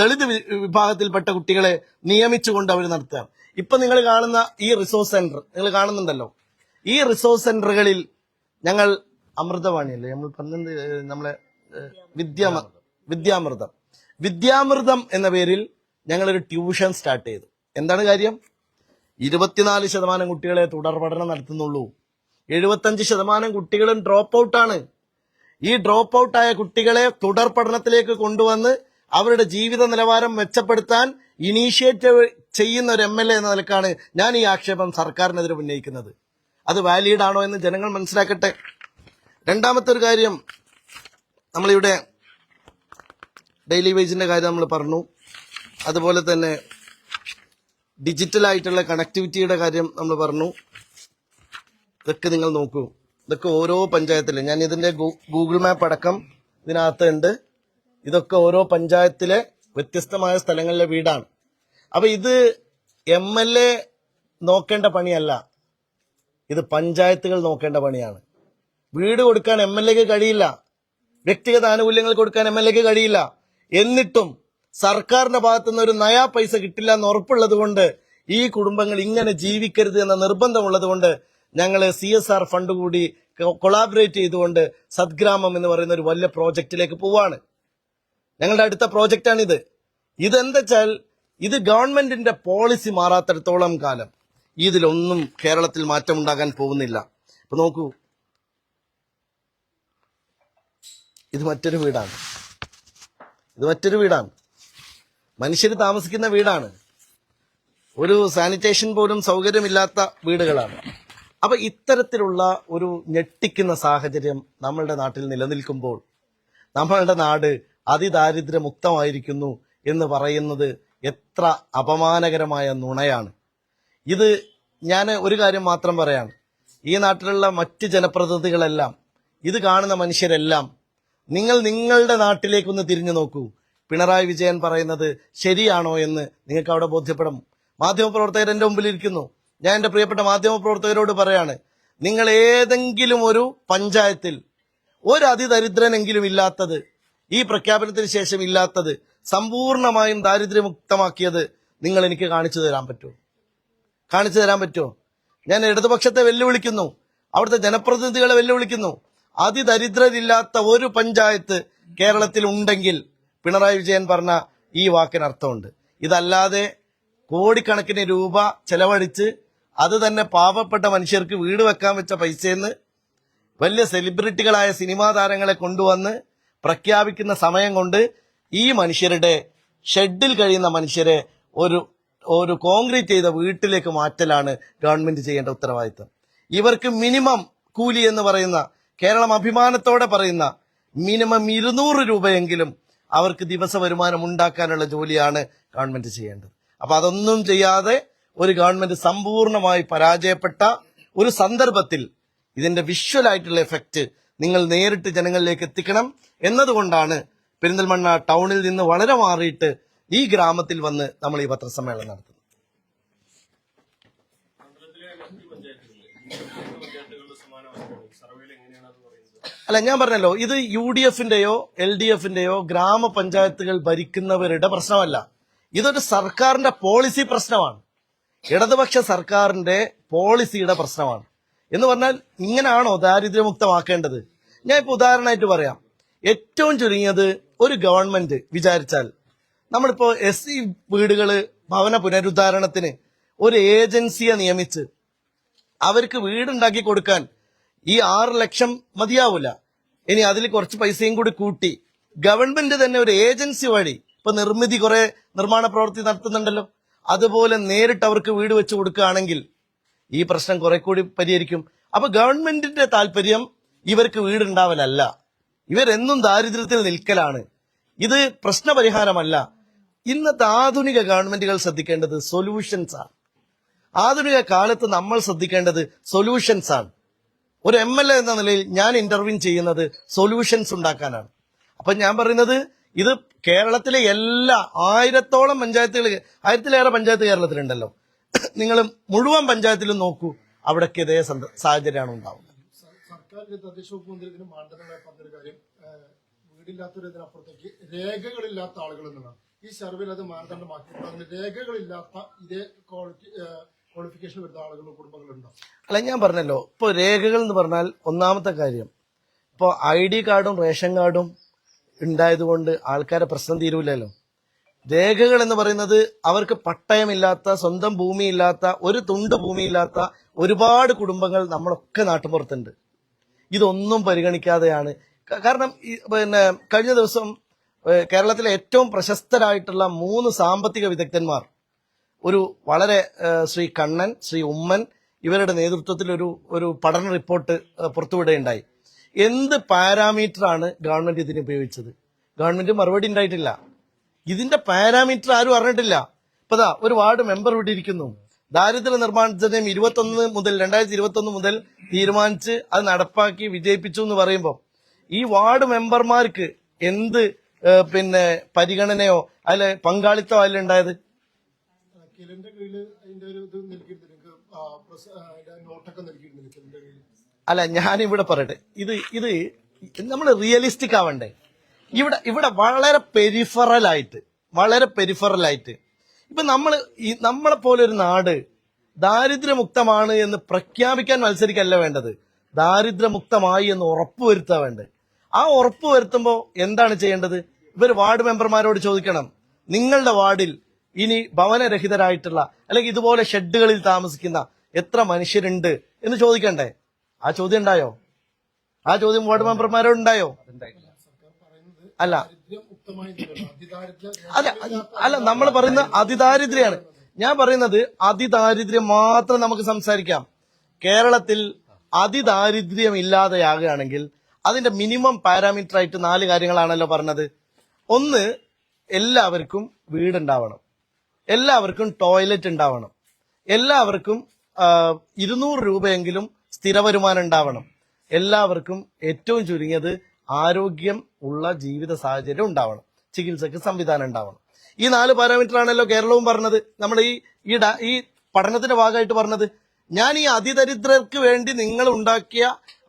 ദളിത് വിഭാഗത്തിൽപ്പെട്ട കുട്ടികളെ നിയമിച്ചുകൊണ്ട് അവർ നടത്തുക. ഇപ്പൊ നിങ്ങൾ കാണുന്ന ഈ റിസോഴ്സ് സെന്റർ നിങ്ങൾ കാണുന്നുണ്ടല്ലോ. ഈ റിസോഴ്സ് സെന്ററുകളിൽ ഞങ്ങൾ അമൃതവാണിയല്ലേ നമ്മൾ പറഞ്ഞത്, നമ്മളെ വിദ്യാമൃതം എന്ന പേരിൽ ഞങ്ങളൊരു ട്യൂഷൻ സ്റ്റാർട്ട് ചെയ്തു. എന്താണ് കാര്യം? 24% കുട്ടികളെ തുടർ പഠനം നടത്തുന്നുള്ളൂ. 75% കുട്ടികളും ഡ്രോപ്പ് ഔട്ടാണ്. ഈ ഡ്രോപ്പ് ഔട്ടായ കുട്ടികളെ തുടർ പഠനത്തിലേക്ക് കൊണ്ടുവന്ന് അവരുടെ ജീവിത നിലവാരം മെച്ചപ്പെടുത്താൻ ഇനീഷ്യേറ്റീവ് ചെയ്യുന്ന ഒരു MLA എന്ന നിലക്കാണ് ഞാൻ ഈ ആക്ഷേപം സർക്കാരിനെതിരെ ഉന്നയിക്കുന്നത്. അത് വാലിഡ് ആണോ എന്ന് ജനങ്ങൾ മനസ്സിലാക്കട്ടെ. രണ്ടാമത്തെ ഒരു കാര്യം, നമ്മളിവിടെ ഡെയിലി വേജിന്റെ കാര്യം നമ്മൾ പറഞ്ഞു. അതുപോലെ തന്നെ ഡിജിറ്റൽ ആയിട്ടുള്ള കണക്ടിവിറ്റിയുടെ കാര്യം നമ്മൾ പറഞ്ഞു. ഇതൊക്കെ നിങ്ങൾ നോക്കൂ. ഇതൊക്കെ ഓരോ പഞ്ചായത്തിലും, ഞാൻ ഇതിന്റെ ഗൂഗിൾ മാപ്പ് അടക്കം ഇതിനകത്ത് ഉണ്ട്. ഇതൊക്കെ ഓരോ പഞ്ചായത്തിലെ വ്യത്യസ്തമായ സ്ഥലങ്ങളിലെ വീടാണ്. അപ്പൊ ഇത് MLA നോക്കേണ്ട പണിയല്ല, ഇത് പഞ്ചായത്തുകൾ നോക്കേണ്ട പണിയാണ്. വീട് കൊടുക്കാൻ MLAക്ക് കഴിയില്ല, വ്യക്തിഗത ആനുകൂല്യങ്ങൾ കൊടുക്കാൻ MLAക്ക് കഴിയില്ല. എന്നിട്ടും സർക്കാരിന്റെ ഭാഗത്തുനിന്ന് ഒരു നയാ പൈസ കിട്ടില്ല എന്ന് ഉറപ്പുള്ളത് കൊണ്ട്, ഈ കുടുംബങ്ങൾ ഇങ്ങനെ ജീവിക്കരുത് എന്ന നിർബന്ധമുള്ളത് കൊണ്ട് ഞങ്ങൾ CSR ഫണ്ട് കൂടി കൊളാബറേറ്റ് ചെയ്തുകൊണ്ട് സദ്ഗ്രാമം എന്ന് പറയുന്ന ഒരു വലിയ പ്രോജക്റ്റിലേക്ക് പോവാണ്. ഞങ്ങളുടെ അടുത്ത പ്രോജക്റ്റാണിത്. ഇതെന്താ വെച്ചാൽ ഇത് ഗവൺമെന്റിന്റെ പോളിസി മാറാത്തിടത്തോളം കാലം ഇതിലൊന്നും കേരളത്തിൽ മാറ്റം ഉണ്ടാകാൻ പോകുന്നില്ല. ഇപ്പൊ നോക്കൂ, ഇത് മറ്റൊരു വീടാണ്. ഇത് മറ്റൊരു വീടാണ്, മനുഷ്യർ താമസിക്കുന്ന വീടാണ്, ഒരു സാനിറ്റേഷൻ പോലും സൗകര്യമില്ലാത്ത വീടുകളാണ്. അപ്പൊ ഇത്തരത്തിലുള്ള ഒരു ഞെട്ടിക്കുന്ന സാഹചര്യം നമ്മളുടെ നാട്ടിൽ നിലനിൽക്കുമ്പോൾ നമ്മളുടെ നാട് അതിദാരിദ്ര്യമുക്തമായിരിക്കുന്നു എന്ന് പറയുന്നത് എത്ര അപമാനകരമായ നുണയാണ്. ഇത് ഞാൻ ഒരു കാര്യം മാത്രം പറയാണ്, ഈ നാട്ടിലുള്ള മറ്റ് ജനപ്രതിനിധികളെല്ലാം, ഇത് കാണുന്ന മനുഷ്യരെല്ലാം, നിങ്ങൾ നിങ്ങളുടെ നാട്ടിലേക്കൊന്ന് തിരിഞ്ഞു നോക്കൂ. പിണറായി വിജയൻ പറയുന്നത് ശരിയാണോ എന്ന് നിങ്ങൾക്ക് അവിടെ ബോധ്യപ്പെടും. മാധ്യമപ്രവർത്തകർ എൻ്റെ മുമ്പിലിരിക്കുന്നു. ഞാൻ എൻ്റെ പ്രിയപ്പെട്ട മാധ്യമപ്രവർത്തകരോട് പറയാണ്, നിങ്ങൾ ഏതെങ്കിലും ഒരു പഞ്ചായത്തിൽ ഒരു അതിദരിദ്രനെങ്കിലും ഇല്ലാത്തത്, ഈ പ്രഖ്യാപനത്തിന് ശേഷം ഇല്ലാത്തത്, സമ്പൂർണമായും ദാരിദ്ര്യമുക്തമാക്കിയത് നിങ്ങൾ എനിക്ക് കാണിച്ചു തരാൻ പറ്റുമോ? ഞാൻ ഇടതുപക്ഷത്തെ വെല്ലുവിളിക്കുന്നു, അവിടുത്തെ ജനപ്രതിനിധികളെ വെല്ലുവിളിക്കുന്നു. അതിദരിദ്രരില്ലാത്ത ഒരു പഞ്ചായത്ത് കേരളത്തിൽ ഉണ്ടെങ്കിൽ പിണറായി വിജയൻ പറഞ്ഞ ഈ വാക്കിനർത്ഥമുണ്ട്. ഇതല്ലാതെ കോടിക്കണക്കിന് രൂപ ചെലവഴിച്ച് അത് തന്നെ പാവപ്പെട്ട മനുഷ്യർക്ക് വീട് വെക്കാൻ വെച്ച പൈസയെന്ന് വലിയ സെലിബ്രിറ്റികളായ സിനിമാ താരങ്ങളെ കൊണ്ടുവന്ന് പ്രഖ്യാപിക്കുന്ന സമയം കൊണ്ട് ഈ മനുഷ്യരുടെ ഷെഡിൽ കഴിയുന്ന മനുഷ്യരെ ഒരു കോൺക്രീറ്റ് ചെയ്ത വീട്ടിലേക്ക് മാറ്റലാണ് ഗവൺമെന്റ് ചെയ്യേണ്ട ഉത്തരവാദിത്തം. ഇവർക്ക് മിനിമം കൂലി എന്ന് പറയുന്ന, കേരളം അഭിമാനത്തോടെ പറയുന്ന മിനിമം 200 രൂപയെങ്കിലും അവർക്ക് ദിവസ വരുമാനം ഉണ്ടാക്കാനുള്ള ജോലിയാണ് ഗവൺമെന്റ് ചെയ്യേണ്ടത്. അപ്പൊ അതൊന്നും ചെയ്യാതെ ഒരു ഗവൺമെന്റ് സമ്പൂർണമായി പരാജയപ്പെട്ട ഒരു സന്ദർഭത്തിൽ ഇതിന്റെ വിഷ്വൽ ആയിട്ടുള്ള എഫക്റ്റ് നിങ്ങൾ നേരിട്ട് ജനങ്ങളിലേക്ക് എത്തിക്കണം എന്നതുകൊണ്ടാണ് പെരിന്തൽമണ്ണ ടൗണിൽ നിന്ന് വളരെ മാറിയിട്ട് ഈ ഗ്രാമത്തിൽ വന്ന് നമ്മൾ ഈ പത്രസമ്മേളനം നടത്തുന്നത്. അല്ല, ഞാൻ പറഞ്ഞല്ലോ, ഇത് UDFന്റെയോ LDFന്റെയോ ഗ്രാമപഞ്ചായത്തുകൾ ഭരിക്കുന്നവരുടെ പ്രശ്നമല്ല. ഇതൊരു സർക്കാരിന്റെ പോളിസി പ്രശ്നമാണ്, ഇടതുപക്ഷ സർക്കാരിന്റെ പോളിസിയുടെ പ്രശ്നമാണ്. എന്ന് പറഞ്ഞാൽ ഇങ്ങനെയാണോ ദാരിദ്ര്യമുക്തമാക്കേണ്ടത്? ഞാൻ ഇപ്പൊ ഉദാഹരണമായിട്ട് പറയാം. ഏറ്റവും ചുരുങ്ങിയത് ഒരു ഗവൺമെന്റ് വിചാരിച്ചാൽ, നമ്മളിപ്പോ SC വീടുകള് ഭവന പുനരുദ്ധാരണത്തിന് ഒരു ഏജൻസിയെ നിയമിച്ച് അവർക്ക് വീടുണ്ടാക്കി കൊടുക്കാൻ ഈ 6 ലക്ഷം മതിയാവില്ല. ഇനി അതിൽ കുറച്ച് പൈസയും കൂടി കൂട്ടി ഗവൺമെന്റ് തന്നെ ഒരു ഏജൻസി വഴി, ഇപ്പൊ നിർമ്മിതി കുറെ നിർമ്മാണ പ്രവൃത്തി നടത്തുന്നുണ്ടല്ലോ, അതുപോലെ നേരിട്ട് അവർക്ക് വീട് വെച്ച് കൊടുക്കുകയാണെങ്കിൽ ഈ പ്രശ്നം കുറെ കൂടി പരിഹരിക്കും. അപ്പൊ ഗവൺമെന്റിന്റെ താല്പര്യം ഇവർക്ക് വീടുണ്ടാവലല്ല, ഇവരെന്നും ദാരിദ്ര്യത്തിൽ നിൽക്കലാണ്. ഇത് പ്രശ്നപരിഹാരമല്ല. ഇന്നത്തെ ആധുനിക ഗവൺമെന്റുകൾ ശ്രദ്ധിക്കേണ്ടത് സൊല്യൂഷൻസ് ആണ്. ആധുനിക കാലത്ത് നമ്മൾ ശ്രദ്ധിക്കേണ്ടത് സൊല്യൂഷൻസ് ആണ്. ഒരു MLA എന്ന നിലയിൽ ഞാൻ ഇന്റർവ്യൂ ചെയ്യുന്നത് സൊല്യൂഷൻസ് ഉണ്ടാക്കാനാണ്. അപ്പൊ ഞാൻ പറയുന്നത്, ഇത് കേരളത്തിലെ എല്ലാ 1000-ഓളം പഞ്ചായത്തുകൾ, 1000-ലേറെ പഞ്ചായത്ത് കേരളത്തിലുണ്ടല്ലോ, നിങ്ങൾ മുഴുവൻ പഞ്ചായത്തിലും നോക്കൂ, അവിടേക്ക് ഇതേ സാഹചര്യമാണ് ഉണ്ടാവുന്നത്. സർക്കാരിന്റെ തദ്ദേശ വകുപ്പ് മന്ത്രിക്കും മാനദണ്ഡങ്ങളെ പറഞ്ഞൊരു കാര്യം, വീടില്ലാത്തതിനപ്പുറത്തേക്ക് രേഖകളില്ലാത്ത ആളുകൾ എന്നുള്ളതാണ്. ഈ സർവേയിൽ അത് മാനദണ്ഡമാക്കി രേഖകളില്ലാത്ത ഇതേ ക്വാളിഫിക്കേഷൻ വരുന്ന ആളുകളും കുടുംബങ്ങളുണ്ടോ? അല്ല, ഞാൻ പറഞ്ഞല്ലോ, ഇപ്പൊ രേഖകൾ എന്ന് പറഞ്ഞാൽ ഒന്നാമത്തെ കാര്യം, ഇപ്പൊ ID കാർഡും റേഷൻ കാർഡും ഉണ്ടായതുകൊണ്ട് ആൾക്കാരെ പ്രശ്നം തീരൂലല്ലോ. രേഖകൾ എന്ന് പറയുന്നത് അവർക്ക് പട്ടയമില്ലാത്ത, സ്വന്തം ഭൂമിയില്ലാത്ത, ഒരു തുണ്ട് ഭൂമിയില്ലാത്ത ഒരുപാട് കുടുംബങ്ങൾ നമ്മളൊക്കെ നാട്ടുപുറത്തുണ്ട്. ഇതൊന്നും പരിഗണിക്കാതെയാണ്. കാരണം കഴിഞ്ഞ ദിവസം കേരളത്തിലെ ഏറ്റവും പ്രശസ്തരായിട്ടുള്ള 3 സാമ്പത്തിക വിദഗ്ധന്മാർ, ഒരു വളരെ ശ്രീ കണ്ണൻ, ശ്രീ ഉമ്മൻ, ഇവരുടെ നേതൃത്വത്തിൽ ഒരു പഠന റിപ്പോർട്ട് പുറത്തുവിടുകയുണ്ടായി. എന്ത് പാരാമീറ്റർ ആണ് ഗവൺമെന്റ് ഇതിന് ഉപയോഗിച്ചത്? ഗവൺമെന്റ് മറുപടി ഉണ്ടായിട്ടില്ല. ഇതിന്റെ പാരാമീറ്റർ ആരും അറിഞ്ഞിട്ടില്ല. ഇപ്പതാ ഒരു വാർഡ് മെമ്പർ ഇവിടെ ഇരിക്കുന്നു, ദാരിദ്ര്യ നിർമ്മാർജ്ജനം 2021 മുതൽ തീരുമാനിച്ച് അത് നടപ്പാക്കി വിജയിപ്പിച്ചു എന്ന് പറയുമ്പോൾ ഈ വാർഡ് മെമ്പർമാർക്ക് എന്ത് പരിഗണനയോ അതിലെ പങ്കാളിത്തമോ അതിലുണ്ടായത്? അല്ല, ഞാനിവിടെ പറയട്ടെ, ഇത് നമ്മൾ റിയലിസ്റ്റിക് ആവണ്ടേ? ഇവിടെ വളരെ പെരിഫറലായിട്ട് ഇപ്പൊ നമ്മളെ പോലെ ഒരു നാട് ദാരിദ്ര്യമുക്തമാണ് എന്ന് പ്രഖ്യാപിക്കാൻ മത്സരിക്കല്ല വേണ്ടത്, ദാരിദ്ര്യമുക്തമായി എന്ന് ഉറപ്പുവരുത്താൻ വേണ്ടത്. ആ ഉറപ്പുവരുത്തുമ്പോൾ എന്താണ് ചെയ്യേണ്ടത്? ഇവർ വാർഡ് മെമ്പർമാരോട് ചോദിക്കണം, നിങ്ങളുടെ വാർഡിൽ ഇനി ഭവനരഹിതരായിട്ടുള്ള അല്ലെങ്കിൽ ഇതുപോലെ ഷെഡുകളിൽ താമസിക്കുന്ന എത്ര മനുഷ്യരുണ്ട് എന്ന് ചോദിക്കണ്ടേ? ആ ചോദ്യം ഉണ്ടായോ? ആ ചോദ്യം വാർഡ് മെമ്പർമാരോട് ഉണ്ടായോ? അല്ല, ദാരിദ്ര്യം മുക്തമായി നിൽക്കണം. അല്ല നമ്മൾ പറയുന്ന അതിദാരിദ്ര്യാണ്. ഞാൻ പറയുന്നത് അതിദാരിദ്ര്യം മാത്രം നമുക്ക് സംസാരിക്കാം. കേരളത്തിൽ അതിദാരിദ്ര്യം ഇല്ലാതെയാകുകയാണെങ്കിൽ അതിന്റെ മിനിമം പാരാമീറ്റർ ആയിട്ട് 4 കാര്യങ്ങളാണല്ലോ പറഞ്ഞത്. ഒന്ന്, എല്ലാവർക്കും വീടുണ്ടാവണം, എല്ലാവർക്കും ടോയ്ലറ്റ് ഉണ്ടാവണം, എല്ലാവർക്കും 200 രൂപയെങ്കിലും സ്ഥിര വരുമാനം ഉണ്ടാവണം, എല്ലാവർക്കും ഏറ്റവും ചുരുങ്ങിയത് ആരോഗ്യം ഉള്ള ജീവിത സാഹചര്യം ഉണ്ടാവണം, ചികിത്സക്ക് സംവിധാനം ഉണ്ടാവണം. ഈ 4 പാരാമീറ്റർ ആണല്ലോ കേരളവും പറഞ്ഞത്. നമ്മൾ ഈ പഠനത്തിന്റെ ഭാഗമായിട്ട് പറഞ്ഞത്. ഞാൻ ഈ അതിദരിദ്രർക്ക് വേണ്ടി നിങ്ങൾ ഉണ്ടാക്കിയ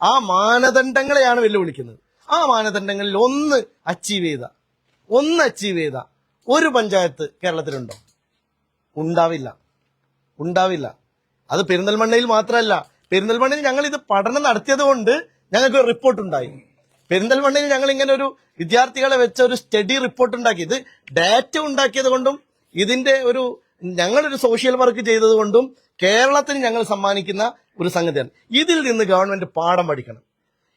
ആ മാനദണ്ഡങ്ങളെയാണ് വെല്ലുവിളിക്കുന്നത്. ആ മാനദണ്ഡങ്ങളിൽ ഒന്ന് അച്ചീവ് ചെയ്ത ഒരു പഞ്ചായത്ത് കേരളത്തിലുണ്ടോ? ഉണ്ടാവില്ല. അത് പെരിന്തൽമണ്ണയിൽ മാത്രമല്ല. പെരിന്തൽമണ്ണയിൽ ഞങ്ങൾ ഇത് പഠനം നടത്തിയത് കൊണ്ട് ഞങ്ങൾക്ക് ഒരു റിപ്പോർട്ട് ഉണ്ടായി. പെരിന്തൽമണ്ണയിൽ ഞങ്ങൾ ഇങ്ങനെ ഒരു വിദ്യാർത്ഥികളെ വെച്ച ഒരു സ്റ്റഡി റിപ്പോർട്ട് ഉണ്ടാക്കി. ഇത് ഡാറ്റ ഉണ്ടാക്കിയത് കൊണ്ടും ഇതിന്റെ ഞങ്ങളൊരു സോഷ്യൽ വർക്ക് ചെയ്തത് കൊണ്ടും കേരളത്തിന് ഞങ്ങൾ സമ്മാനിക്കുന്ന ഒരു സംഗതിയാണ്. ഇതിൽ നിന്ന് ഗവൺമെന്റ് പാഠം പഠിക്കണം.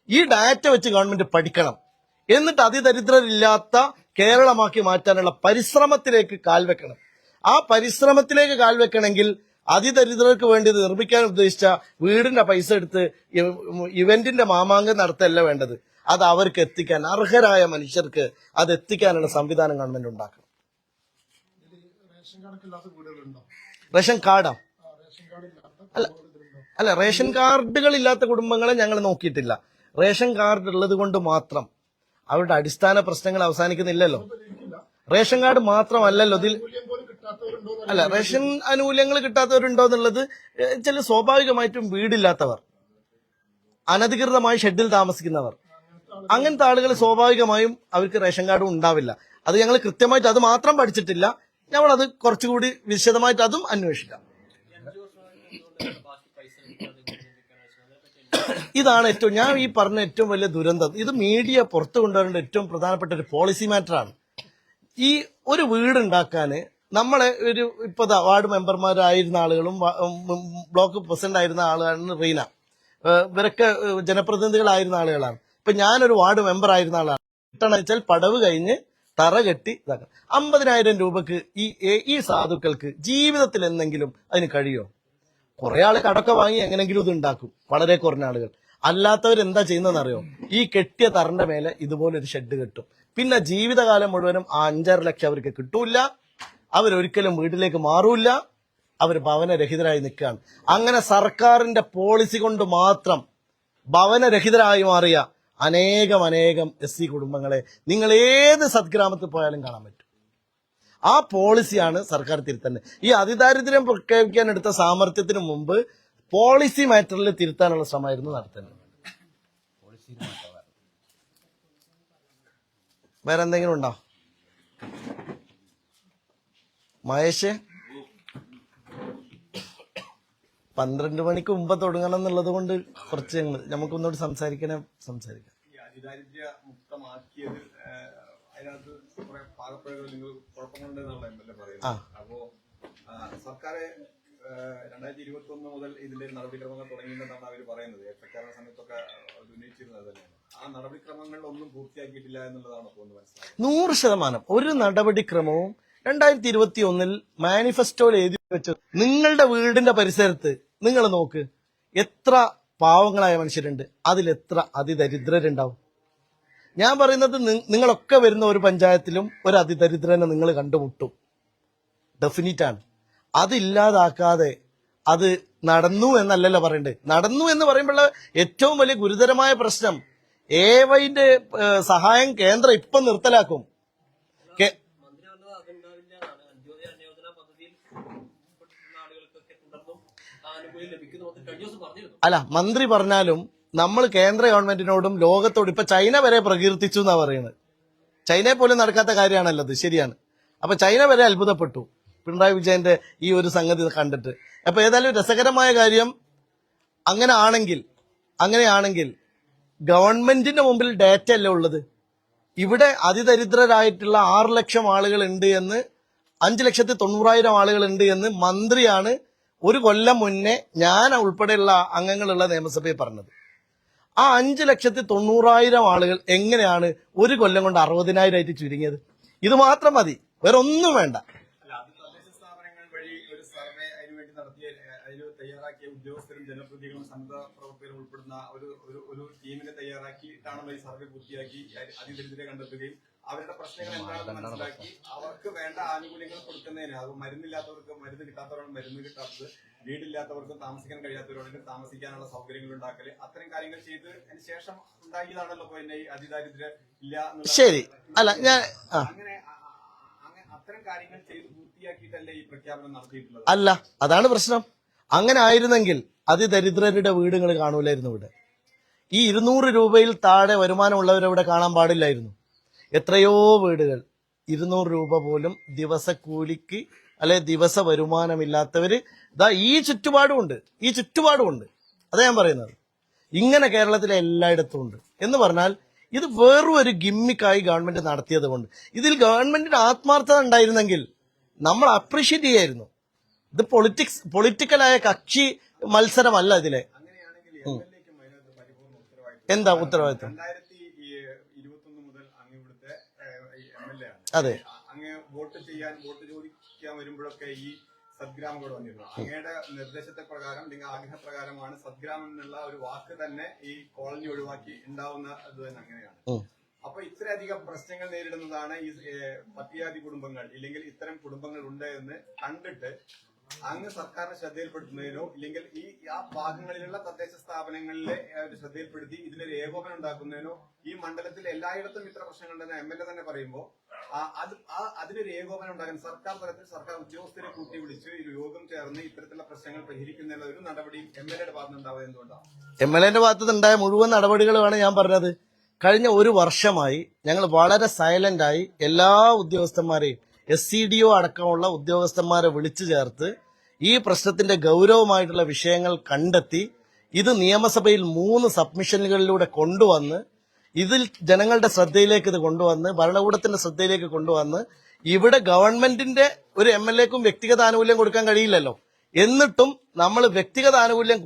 ഈ ഡാറ്റ വെച്ച് ഗവൺമെന്റ് പഠിക്കണം. എന്നിട്ട് അതിദരിദ്രരില്ലാത്ത കേരളമാക്കി മാറ്റാനുള്ള പരിശ്രമത്തിലേക്ക് കാൽവെക്കണം. ആ പരിശ്രമത്തിലേക്ക് കാൽവെക്കണമെങ്കിൽ അതിദരിദ്രർക്ക് വേണ്ടി നിർമ്മിക്കാൻ ഉദ്ദേശിച്ച വീടിന്റെ പൈസ എടുത്ത് ഇവന്റിന്റെ മാമാങ്കം നടത്തല്ല വേണ്ടത്. അത് അവർക്ക് എത്തിക്കാൻ, അർഹരായ മനുഷ്യർക്ക് അത് എത്തിക്കാനുള്ള സംവിധാനം ഗവൺമെന്റ് ഉണ്ടാക്കണം. റേഷൻ കാർഡാ? അല്ല, റേഷൻ കാർഡുകൾ ഇല്ലാത്ത കുടുംബങ്ങളെ ഞങ്ങൾ നോക്കിയിട്ടില്ല. റേഷൻ കാർഡ് ഉള്ളത് കൊണ്ട് മാത്രം അവരുടെ അടിസ്ഥാന പ്രശ്നങ്ങൾ അവസാനിക്കുന്നില്ലല്ലോ. റേഷൻ കാർഡ് മാത്രമല്ലല്ലോ ഇതിൽ. അല്ല, റേഷൻ ആനുകൂല്യങ്ങൾ കിട്ടാത്തവരുണ്ടോ എന്നുള്ളത് ചില സ്വാഭാവികമായിട്ടും വീടില്ലാത്തവർ, അനധികൃതമായി ഷെഡിൽ താമസിക്കുന്നവർ, അങ്ങനത്തെ ആളുകൾ സ്വാഭാവികമായും അവർക്ക് റേഷൻ കാർഡും ഉണ്ടാവില്ല. അത് ഞങ്ങൾ കൃത്യമായിട്ട് അത് മാത്രം പഠിച്ചിട്ടില്ല. ഞങ്ങളത് കുറച്ചുകൂടി വിശദമായിട്ട് അതും അന്വേഷിക്കാം. ഇതാണ് ഞാൻ ഈ പറഞ്ഞ ഏറ്റവും വലിയ ദുരന്തം. ഇത് മീഡിയ പുറത്തു കൊണ്ടുവരേണ്ട ഏറ്റവും പ്രധാനപ്പെട്ട ഒരു പോളിസി മാറ്ററാണ്. ഈ ഒരു വീടുണ്ടാക്കാന് നമ്മളെ ഇപ്പൊ വാർഡ് മെമ്പർമാരായിരുന്ന ആളുകളും ബ്ലോക്ക് പ്രസിഡന്റ് ആയിരുന്ന ആളാണ് റീന. ഇവരൊക്കെ ജനപ്രതിനിധികളായിരുന്ന ആളുകളാണ്. ഇപ്പൊ ഞാനൊരു വാർഡ് മെമ്പർ ആയിരുന്ന ആളാണ്. കിട്ടണമെന്ന് വെച്ചാൽ പടവ് കഴിഞ്ഞ് തറ കെട്ടി ഇതാക്കാം. 50,000 രൂപക്ക് ഈ സാധുക്കൾക്ക് ജീവിതത്തിൽ എന്തെങ്കിലും അതിന് കഴിയോ? കുറെ ആൾ കടക്ക വാങ്ങി എങ്ങനെങ്കിലും ഇത് ഉണ്ടാക്കും, വളരെ കുറഞ്ഞ ആളുകൾ. അല്ലാത്തവരെന്താ ചെയ്യുന്നതെന്ന് അറിയോ? ഈ കെട്ടിയ തറന്റെ മേലെ ഇതുപോലൊരു ഷെഡ് കെട്ടും. പിന്നെ ജീവിതകാലം മുഴുവനും ആ 5-6 ലക്ഷം അവർക്ക് കിട്ടൂല. അവരൊരിക്കലും വീട്ടിലേക്ക് മാറൂല. അവർ ഭവനരഹിതരായി നിൽക്കുകയാണ്. അങ്ങനെ സർക്കാരിന്റെ പോളിസി കൊണ്ട് മാത്രം ഭവനരഹിതരായി മാറിയ അനേകം SC കുടുംബങ്ങളെ നിങ്ങൾ ഏത് സദ്ഗ്രാമത്തിൽ പോയാലും കാണാൻ പറ്റും. ആ പോളിസിയാണ് സർക്കാർ തിരുത്തേണ്ടത്. ഈ അതിദാരിദ്ര്യം പ്രഖ്യാപിക്കാൻ എടുത്ത സാമർത്ഥ്യത്തിന് മുമ്പ് പോളിസി മാറ്ററിൽ തിരുത്താനുള്ള ശ്രമമായിരുന്നു നടത്തേണ്ടത്. വേറെ എന്തെങ്കിലും ഉണ്ടോ? മഹേഷ്, 12 മണിക്ക് മുമ്പ് തുടങ്ങണം എന്നുള്ളത് കൊണ്ട് കുറച്ച് നമുക്കൊന്നുകൂടി സംസാരിക്കാം. അതിദാരിദ്ര്യ മുക്തമാക്കിയത് അതിനകത്ത് കുറെ പാകപ്പിഴകൾ നിങ്ങൾ കുഴപ്പങ്ങളുണ്ടെന്നാണല്ലോ പറയുന്നത്. അപ്പോ സർക്കാർ 2021 മുതൽ ഇതിന്റെ നടപടിക്രമങ്ങൾ തുടങ്ങിയെന്നാണ് അവർ പറയുന്നത്. പ്രഖ്യാപന സമയത്തൊക്കെ ഉന്നയിച്ചിരുന്നത് തന്നെയാണ്. ആ നടപടിക്രമങ്ങളിലൊന്നും പൂർത്തിയാക്കിയിട്ടില്ല എന്നുള്ളതാണ് ഇപ്പോൾ മനസ്സിലാക്കുന്നത്. 100% ഒരു നടപടിക്രമവും 2021 മാനിഫെസ്റ്റോയിൽ എഴുതി വെച്ചത്. നിങ്ങളുടെ വീടിന്റെ പരിസരത്ത് നിങ്ങൾ നോക്ക്, എത്ര പാവങ്ങളായ മനുഷ്യരുണ്ട്, അതിലെത്ര അതിദരിദ്രരുണ്ടാവും. ഞാൻ പറയുന്നത് നിങ്ങളൊക്കെ വരുന്ന ഒരു പഞ്ചായത്തിലും ഒരു അതിദരിദ്രനെ നിങ്ങൾ കണ്ടുമുട്ടും. ഡെഫിനിറ്റാണ്. അതില്ലാതാക്കാതെ അത് നടന്നു എന്നല്ലല്ലോ പറയണ്ടേ. നടന്നു എന്ന് പറയുമ്പോൾ ഏറ്റവും വലിയ ഗുരുതരമായ പ്രശ്നം AYന്റെ സഹായം കേന്ദ്രം ഇപ്പം നിർത്തലാക്കും. അല്ല, മന്ത്രി പറഞ്ഞാലും നമ്മൾ കേന്ദ്ര ഗവൺമെന്റിനോടും ലോകത്തോടും ഇപ്പൊ ചൈന വരെ പ്രകീർത്തിച്ചു എന്നാ പറയുന്നത്. ചൈനയെ പോലും നടക്കാത്ത കാര്യമാണല്ലോ അത്. ശരിയാണ്. അപ്പൊ ചൈന വരെ അത്ഭുതപ്പെട്ടു പിണറായി വിജയന്റെ ഈ ഒരു സംഗതി കണ്ടിട്ട്. അപ്പൊ ഏതായാലും രസകരമായ കാര്യം, അങ്ങനെയാണെങ്കിൽ ഗവൺമെന്റിന്റെ മുമ്പിൽ ഡാറ്റ അല്ലേ ഉള്ളത്. ഇവിടെ അതിദരിദ്രരായിട്ടുള്ള 6 ലക്ഷം ആളുകൾ ഉണ്ട് എന്ന്, 5,90,000 ആളുകൾ ഉണ്ട് എന്ന് മന്ത്രിയാണ് 1 കൊല്ലം മുന്നേ ഞാൻ ഉൾപ്പെടെയുള്ള അംഗങ്ങളുള്ള നിയമസഭയിൽ പറഞ്ഞത്. ആ 5,90,000 ആളുകൾ എങ്ങനെയാണ് ഒരു കൊല്ലം കൊണ്ട് 60,000 ആയിട്ട് ചുരുങ്ങിയത്? ഇത് മാത്രം മതി, വേറെ ഒന്നും വേണ്ട. അല്ല, അത് തദ്ദേശ സ്ഥാപനങ്ങൾ വഴി ഒരു സർവേ അതിനുവേണ്ടി നടത്തിയ അതിന് തയ്യാറാക്കിയ ഉദ്യോഗസ്ഥരും ജനപ്രതിനിധികളും സന്നദ്ധ പ്രവർത്തകരും ഉൾപ്പെടുന്ന ഒരു ടീമിനെ തയ്യാറാക്കിയിട്ടാണല്ലോ ഈ സർവേ പൂർത്തിയാക്കി അതിദരിദ്രരെ കണ്ടെത്തുകയും അവരുടെ പ്രശ്നങ്ങൾ എന്താണെന്ന് മനസ്സിലാക്കി അവർക്ക് വേണ്ട ആനുകൂല്യങ്ങൾ കൊടുക്കുന്നതിന്, അത് മരുന്നില്ലാത്തവർക്ക് മരുന്ന് കിട്ടാത്തവരാണ് മരുന്ന് കിട്ടാത്തത്, വീടില്ലാത്തവർക്കും താമസിക്കാൻ കഴിയാത്തവരോട് താമസിക്കാനുള്ള സൗകര്യങ്ങൾ ഉണ്ടാക്കല്, അത്തരം കാര്യങ്ങൾ ചെയ്തതിന് ശേഷം ഉണ്ടാക്കിയതാണല്ലോ പിന്നെ ഈ അതിദാരിദ്ര്യം ഇല്ല എന്നുള്ള. ശരി, അല്ല ഞാൻ അങ്ങനെ അത്തരം കാര്യങ്ങൾ ചെയ്ത് പൂർത്തിയാക്കിയിട്ടല്ലേ ഈ പ്രഖ്യാപനം നടത്തിയിട്ടുള്ളത്? അല്ല, അതാണ് പ്രശ്നം. അങ്ങനെ ആയിരുന്നെങ്കിൽ അതിദരിദ്രരുടെ വീടുകൾ കാണൂലായിരുന്നു ഇവിടെ. ഈ 200 രൂപയിൽ താഴെ വരുമാനമുള്ളവരവിടെ കാണാൻ പാടില്ലായിരുന്നു. എത്രയോ വീടുകൾ 200 രൂപ പോലും ദിവസക്കൂലിക്ക് അല്ലെ ദിവസ വരുമാനമില്ലാത്തവര് ഈ ചുറ്റുപാടുമുണ്ട്. അതാ ഞാൻ പറയുന്നത്. ഇങ്ങനെ കേരളത്തിലെ എല്ലായിടത്തും ഉണ്ട് എന്ന് പറഞ്ഞാൽ ഇത് വേറൊരു ഒരു ഗിമ്മിക്കായി ഗവൺമെന്റ് നടത്തിയത് കൊണ്ട്. ഇതിൽ ഗവൺമെന്റിന് ആത്മാർത്ഥത ഉണ്ടായിരുന്നെങ്കിൽ നമ്മൾ അപ്രീഷിയേറ്റ് ചെയ്യായിരുന്നു. ഇത് പൊളിറ്റിക്കലായ കക്ഷി മത്സരമല്ല ഇതിലെ. എന്താ ഉത്തരവാദിത്വം? 2021 മുതൽ അങ്ങ് ഇവിടുത്തെ MLA ആണ്. അതെ, അങ്ങ് വോട്ട് ചോദിക്കാൻ വരുമ്പോഴൊക്കെ ഈ സദ്ഗ്രാമം കൂടെ വന്നിരുന്നു. അങ്ങയുടെ നിർദ്ദേശത്തെ പ്രകാരം അല്ലെങ്കിൽ ആഗ്രഹപ്രകാരമാണ് സദ്ഗ്രാമം എന്നുള്ള ഒരു വാക്ക് തന്നെ ഈ കോളനി ഒഴിവാക്കി ഉണ്ടാവുന്ന അത് തന്നെ അങ്ങനെയാണ്. അപ്പൊ ഇത്രയധികം പ്രശ്നങ്ങൾ നേരിടുന്നതാണ് ഈ പട്ടികജാതി കുടുംബങ്ങൾ, ഇല്ലെങ്കിൽ ഇത്തരം കുടുംബങ്ങൾ ഉണ്ട് എന്ന് കണ്ടിട്ട് അങ്ങ് സർക്കാരിനെ ശ്രദ്ധയിൽപ്പെടുത്തുന്നതിനോ ഇല്ലെങ്കിൽ ആ ഭാഗങ്ങളിലുള്ള തദ്ദേശ സ്ഥാപനങ്ങളിലെ ശ്രദ്ധയിൽപ്പെടുത്തി ഇതിനൊരു ഏകോപനം ഉണ്ടാക്കുന്നതിനോ, ഈ മണ്ഡലത്തിൽ എല്ലായിടത്തും ഇത്ര പ്രശ്നങ്ങളുണ്ടെന്ന് MLA തന്നെ പറയുമ്പോൾ അതിനൊരു ഏകോപനം ഉണ്ടാക്കാൻ സർക്കാർ തലത്തിൽ സർക്കാർ ഉദ്യോഗസ്ഥരെ കൂട്ടി വിളിച്ച് ഒരു യോഗം ചേർന്ന് ഇത്തരത്തിലുള്ള പ്രശ്നങ്ങൾ പരിഹരിക്കുന്നതിനുള്ള ഒരു നടപടി MLA ഭാഗത്ത് ഉണ്ടാവുക എന്തുകൊണ്ടാണ്? MLA ഭാഗത്ത് ഉണ്ടായ മുഴുവൻ നടപടികളുമാണ് ഞാൻ പറഞ്ഞത്. കഴിഞ്ഞ ഒരു വർഷമായി ഞങ്ങൾ വളരെ സൈലന്റായി എല്ലാ ഉദ്യോഗസ്ഥന്മാരെയും SCDO അടക്കമുള്ള ഉദ്യോഗസ്ഥന്മാരെ വിളിച്ചു ചേർത്ത് ഈ പ്രശ്നത്തിന്റെ ഗൗരവമായിട്ടുള്ള വിഷയങ്ങൾ കണ്ടെത്തി ഇത് നിയമസഭയിൽ 3 സബ്മിഷനുകളിലൂടെ കൊണ്ടുവന്ന് ഇതിൽ ജനങ്ങളുടെ ശ്രദ്ധയിലേക്ക് ഇത് കൊണ്ടുവന്ന് ഭരണകൂടത്തിന്റെ ശ്രദ്ധയിലേക്ക് കൊണ്ടുവന്ന് ഇവിടെ ഗവൺമെന്റിന്റെ ഒരു MLAക്കും വ്യക്തിഗത ആനുകൂല്യം കൊടുക്കാൻ കഴിയില്ലല്ലോ. എന്നിട്ടും നമ്മൾ വ്യക്തിഗത ആനുകൂല്യം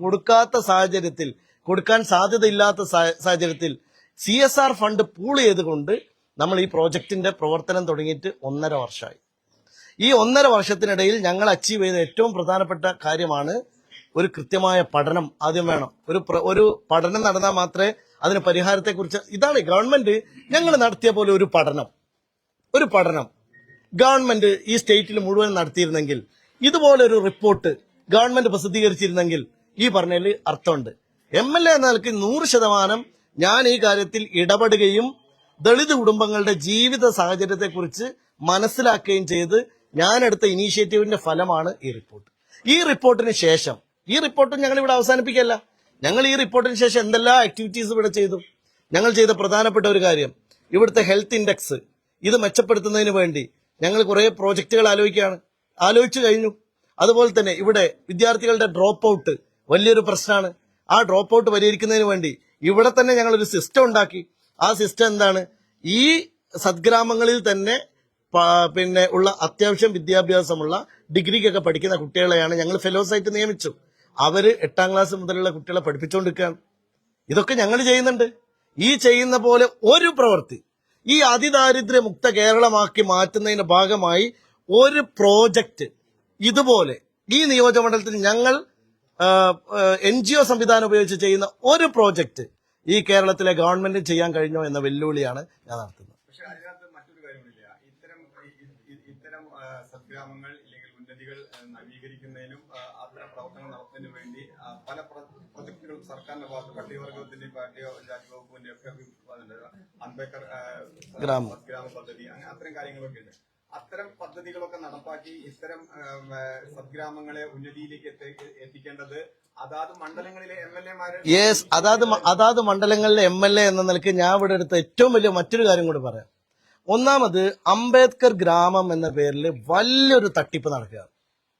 കൊടുക്കാൻ സാധ്യതയില്ലാത്ത സാഹചര്യത്തിൽ CSR ഫണ്ട് പൂൾ ചെയ്തുകൊണ്ട് നമ്മൾ ഈ പ്രോജക്റ്റിന്റെ പ്രവർത്തനം തുടങ്ങിയിട്ട് 1.5 വർഷമായി. ഈ 1.5 വർഷത്തിനിടയിൽ ഞങ്ങൾ അച്ചീവ് ചെയ്ത ഏറ്റവും പ്രധാനപ്പെട്ട കാര്യമാണ് ഒരു കൃത്യമായ പഠനം ആദ്യം വേണം. ഒരു പഠനം നടന്നാൽ മാത്രമേ അതിന് പരിഹാരത്തെക്കുറിച്ച്. ഇതാണ് ഗവൺമെന്റ് ഞങ്ങൾ നടത്തിയ പോലെ ഒരു പഠനം ഗവൺമെന്റ് ഈ സ്റ്റേറ്റിൽ മുഴുവൻ നടത്തിയിരുന്നെങ്കിൽ, ഇതുപോലെ ഒരു റിപ്പോർട്ട് ഗവൺമെന്റ് പ്രസിദ്ധീകരിച്ചിരുന്നെങ്കിൽ ഈ പറഞ്ഞതിൽ അർത്ഥമുണ്ട്. MLA എന്ന നിലയ്ക്ക് 100% ഞാൻ ഈ കാര്യത്തിൽ ഇടപെടുകയും ദളിത് കുടുംബങ്ങളുടെ ജീവിത സാഹചര്യത്തെക്കുറിച്ച് മനസ്സിലാക്കുകയും ചെയ്ത് ഞാൻ എടുത്ത ഇനീഷ്യേറ്റീവിന്റെ ഫലമാണ് ഈ റിപ്പോർട്ട്. ഈ റിപ്പോർട്ടിന് ശേഷം ഈ റിപ്പോർട്ട് ഞങ്ങൾ ഇവിടെ അവസാനിപ്പിക്കല്ല. ഞങ്ങൾ ഈ റിപ്പോർട്ടിന് ശേഷം എന്തെല്ലാം ആക്ടിവിറ്റീസ് ഇവിടെ ചെയ്തു. ഞങ്ങൾ ചെയ്ത പ്രധാനപ്പെട്ട ഒരു കാര്യം ഇവിടുത്തെ ഹെൽത്ത് ഇൻഡെക്സ് ഇത് മെച്ചപ്പെടുത്തുന്നതിന് വേണ്ടി ഞങ്ങൾ കുറെ പ്രോജക്റ്റുകൾ ആലോചിച്ചു കഴിഞ്ഞു. അതുപോലെ തന്നെ ഇവിടെ വിദ്യാർത്ഥികളുടെ ഡ്രോപ്പ് ഔട്ട് വലിയൊരു പ്രശ്നമാണ്. ആ ഡ്രോപ്പ് ഔട്ട് പരിഹരിക്കുന്നതിന് വേണ്ടി ഇവിടെ തന്നെ ഞങ്ങളൊരു സിസ്റ്റം ഉണ്ടാക്കി. ആ സിസ്റ്റം എന്താണ്? ഈ സദ്ഗ്രാമങ്ങളിൽ തന്നെ ഉള്ള അത്യാവശ്യം വിദ്യാഭ്യാസമുള്ള ഡിഗ്രിക്കൊക്കെ പഠിക്കുന്ന കുട്ടികളെയാണ് ഞങ്ങൾ ഫെലോസായിട്ട് നിയമിച്ചു. അവര് 8ാം ക്ലാസ് മുതലുള്ള കുട്ടികളെ പഠിപ്പിച്ചുകൊണ്ടിരിക്കുകയാണ്. ഇതൊക്കെ ഞങ്ങൾ ചെയ്യുന്നുണ്ട്. ഈ ചെയ്യുന്ന പോലെ ഒരു പ്രവൃത്തി ഈ അതിദാരിദ്ര്യമുക്ത കേരളമാക്കി മാറ്റുന്നതിന്റെ ഭാഗമായി ഒരു പ്രോജക്റ്റ് ഇതുപോലെ ഈ നിയോജകമണ്ഡലത്തിൽ ഞങ്ങൾ NGO സംവിധാനം ഉപയോഗിച്ച് ചെയ്യുന്ന ഒരു പ്രോജക്റ്റ് ഈ കേരളത്തിലെ ഗവൺമെന്റ് ചെയ്യാൻ കഴിഞ്ഞോ എന്ന വെല്ലുവിളിയാണ് ഞാൻ നടത്തുന്നത്. പക്ഷെ അതിനകത്ത് മറ്റൊരു കാര്യമില്ല. ഇത്തരം സദ്ഗ്രാമങ്ങൾ ഇല്ലെങ്കിൽ ഉന്നതികൾ നവീകരിക്കുന്നതിനും അത്തരം പ്രവർത്തനങ്ങൾ നടത്തുന്നതിനു വേണ്ടി പല പ്രൊജക്ടുകളും സർക്കാരിന്റെ ഭാഗത്ത് പട്ടികവർഗത്തിന്റെയും ജാതി വകുപ്പിന്റെയും ഒക്കെ അംബേദ്കർ ഗ്രാമ പദ്ധതി അങ്ങനെ അത്തരം കാര്യങ്ങളൊക്കെ ഉണ്ട്. അത്തരം പദ്ധതികളൊക്കെ നടപ്പാക്കി ഇത്തരം സദ്ഗ്രാമങ്ങളെ ഉന്നതിയിലേക്ക് എത്തിക്കേണ്ടത് അതാത് മണ്ഡലങ്ങളിലെ MLA-മാര്. യെസ്, അതാത് മണ്ഡലങ്ങളിലെ MLA എന്ന നിലയ്ക്ക് ഞാൻ ഇവിടെ എടുത്ത ഏറ്റവും വലിയ മറ്റൊരു കാര്യം കൂടി പറയാം. ഒന്നാമത് അംബേദ്കർ ഗ്രാമം എന്ന പേരിൽ വലിയൊരു തട്ടിപ്പ് നടക്കുകയാണ്.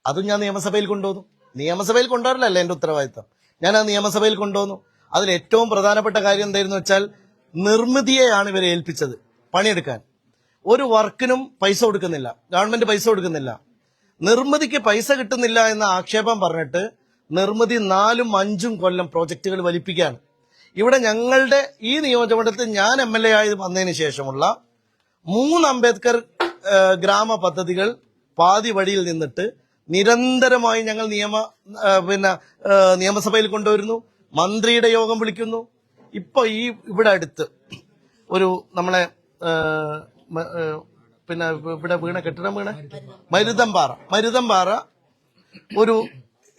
അതും ഞാൻ നിയമസഭയിൽ കൊണ്ടുവന്നു. നിയമസഭയിൽ കൊണ്ടുവരലല്ല എന്റെ ഉത്തരവാദിത്തം. ഞാൻ ആ നിയമസഭയിൽ കൊണ്ടുവന്നു. അതിൽ ഏറ്റവും പ്രധാനപ്പെട്ട കാര്യം എന്തായിരുന്നു വെച്ചാൽ നിർമ്മിതിയെയാണ് ഇവരെ ഏൽപ്പിച്ചത് പണിയെടുക്കാൻ. ഒരു വർക്കിനും പൈസ കൊടുക്കുന്നില്ല, ഗവൺമെന്റ് പൈസ കൊടുക്കുന്നില്ല. നിർമ്മിതിക്ക് പൈസ കിട്ടുന്നില്ല എന്ന ആക്ഷേപം പറഞ്ഞിട്ട് നിർമ്മിതി 4-5 കൊല്ലം പ്രോജക്റ്റുകൾ വലിപ്പിക്കുകയാണ്. ഇവിടെ ഞങ്ങളുടെ ഈ നിയോജകമണ്ഡലത്തിൽ ഞാൻ MLA ആയി വന്നതിന് ശേഷമുള്ള 3 അംബേദ്കർ ഗ്രാമ പദ്ധതികൾ പാതി വഴിയിൽ നിന്നിട്ട് നിരന്തരമായി ഞങ്ങൾ നിയമസഭയിൽ കൊണ്ടുവരുന്നു, മന്ത്രിയുടെ യോഗം വിളിക്കുന്നു. ഇപ്പൊ ഇവിടെ അടുത്ത് ഒരു നമ്മളെ ഇവിടെ കെട്ടിടം വീണ മരുതമ്പാറ ഒരു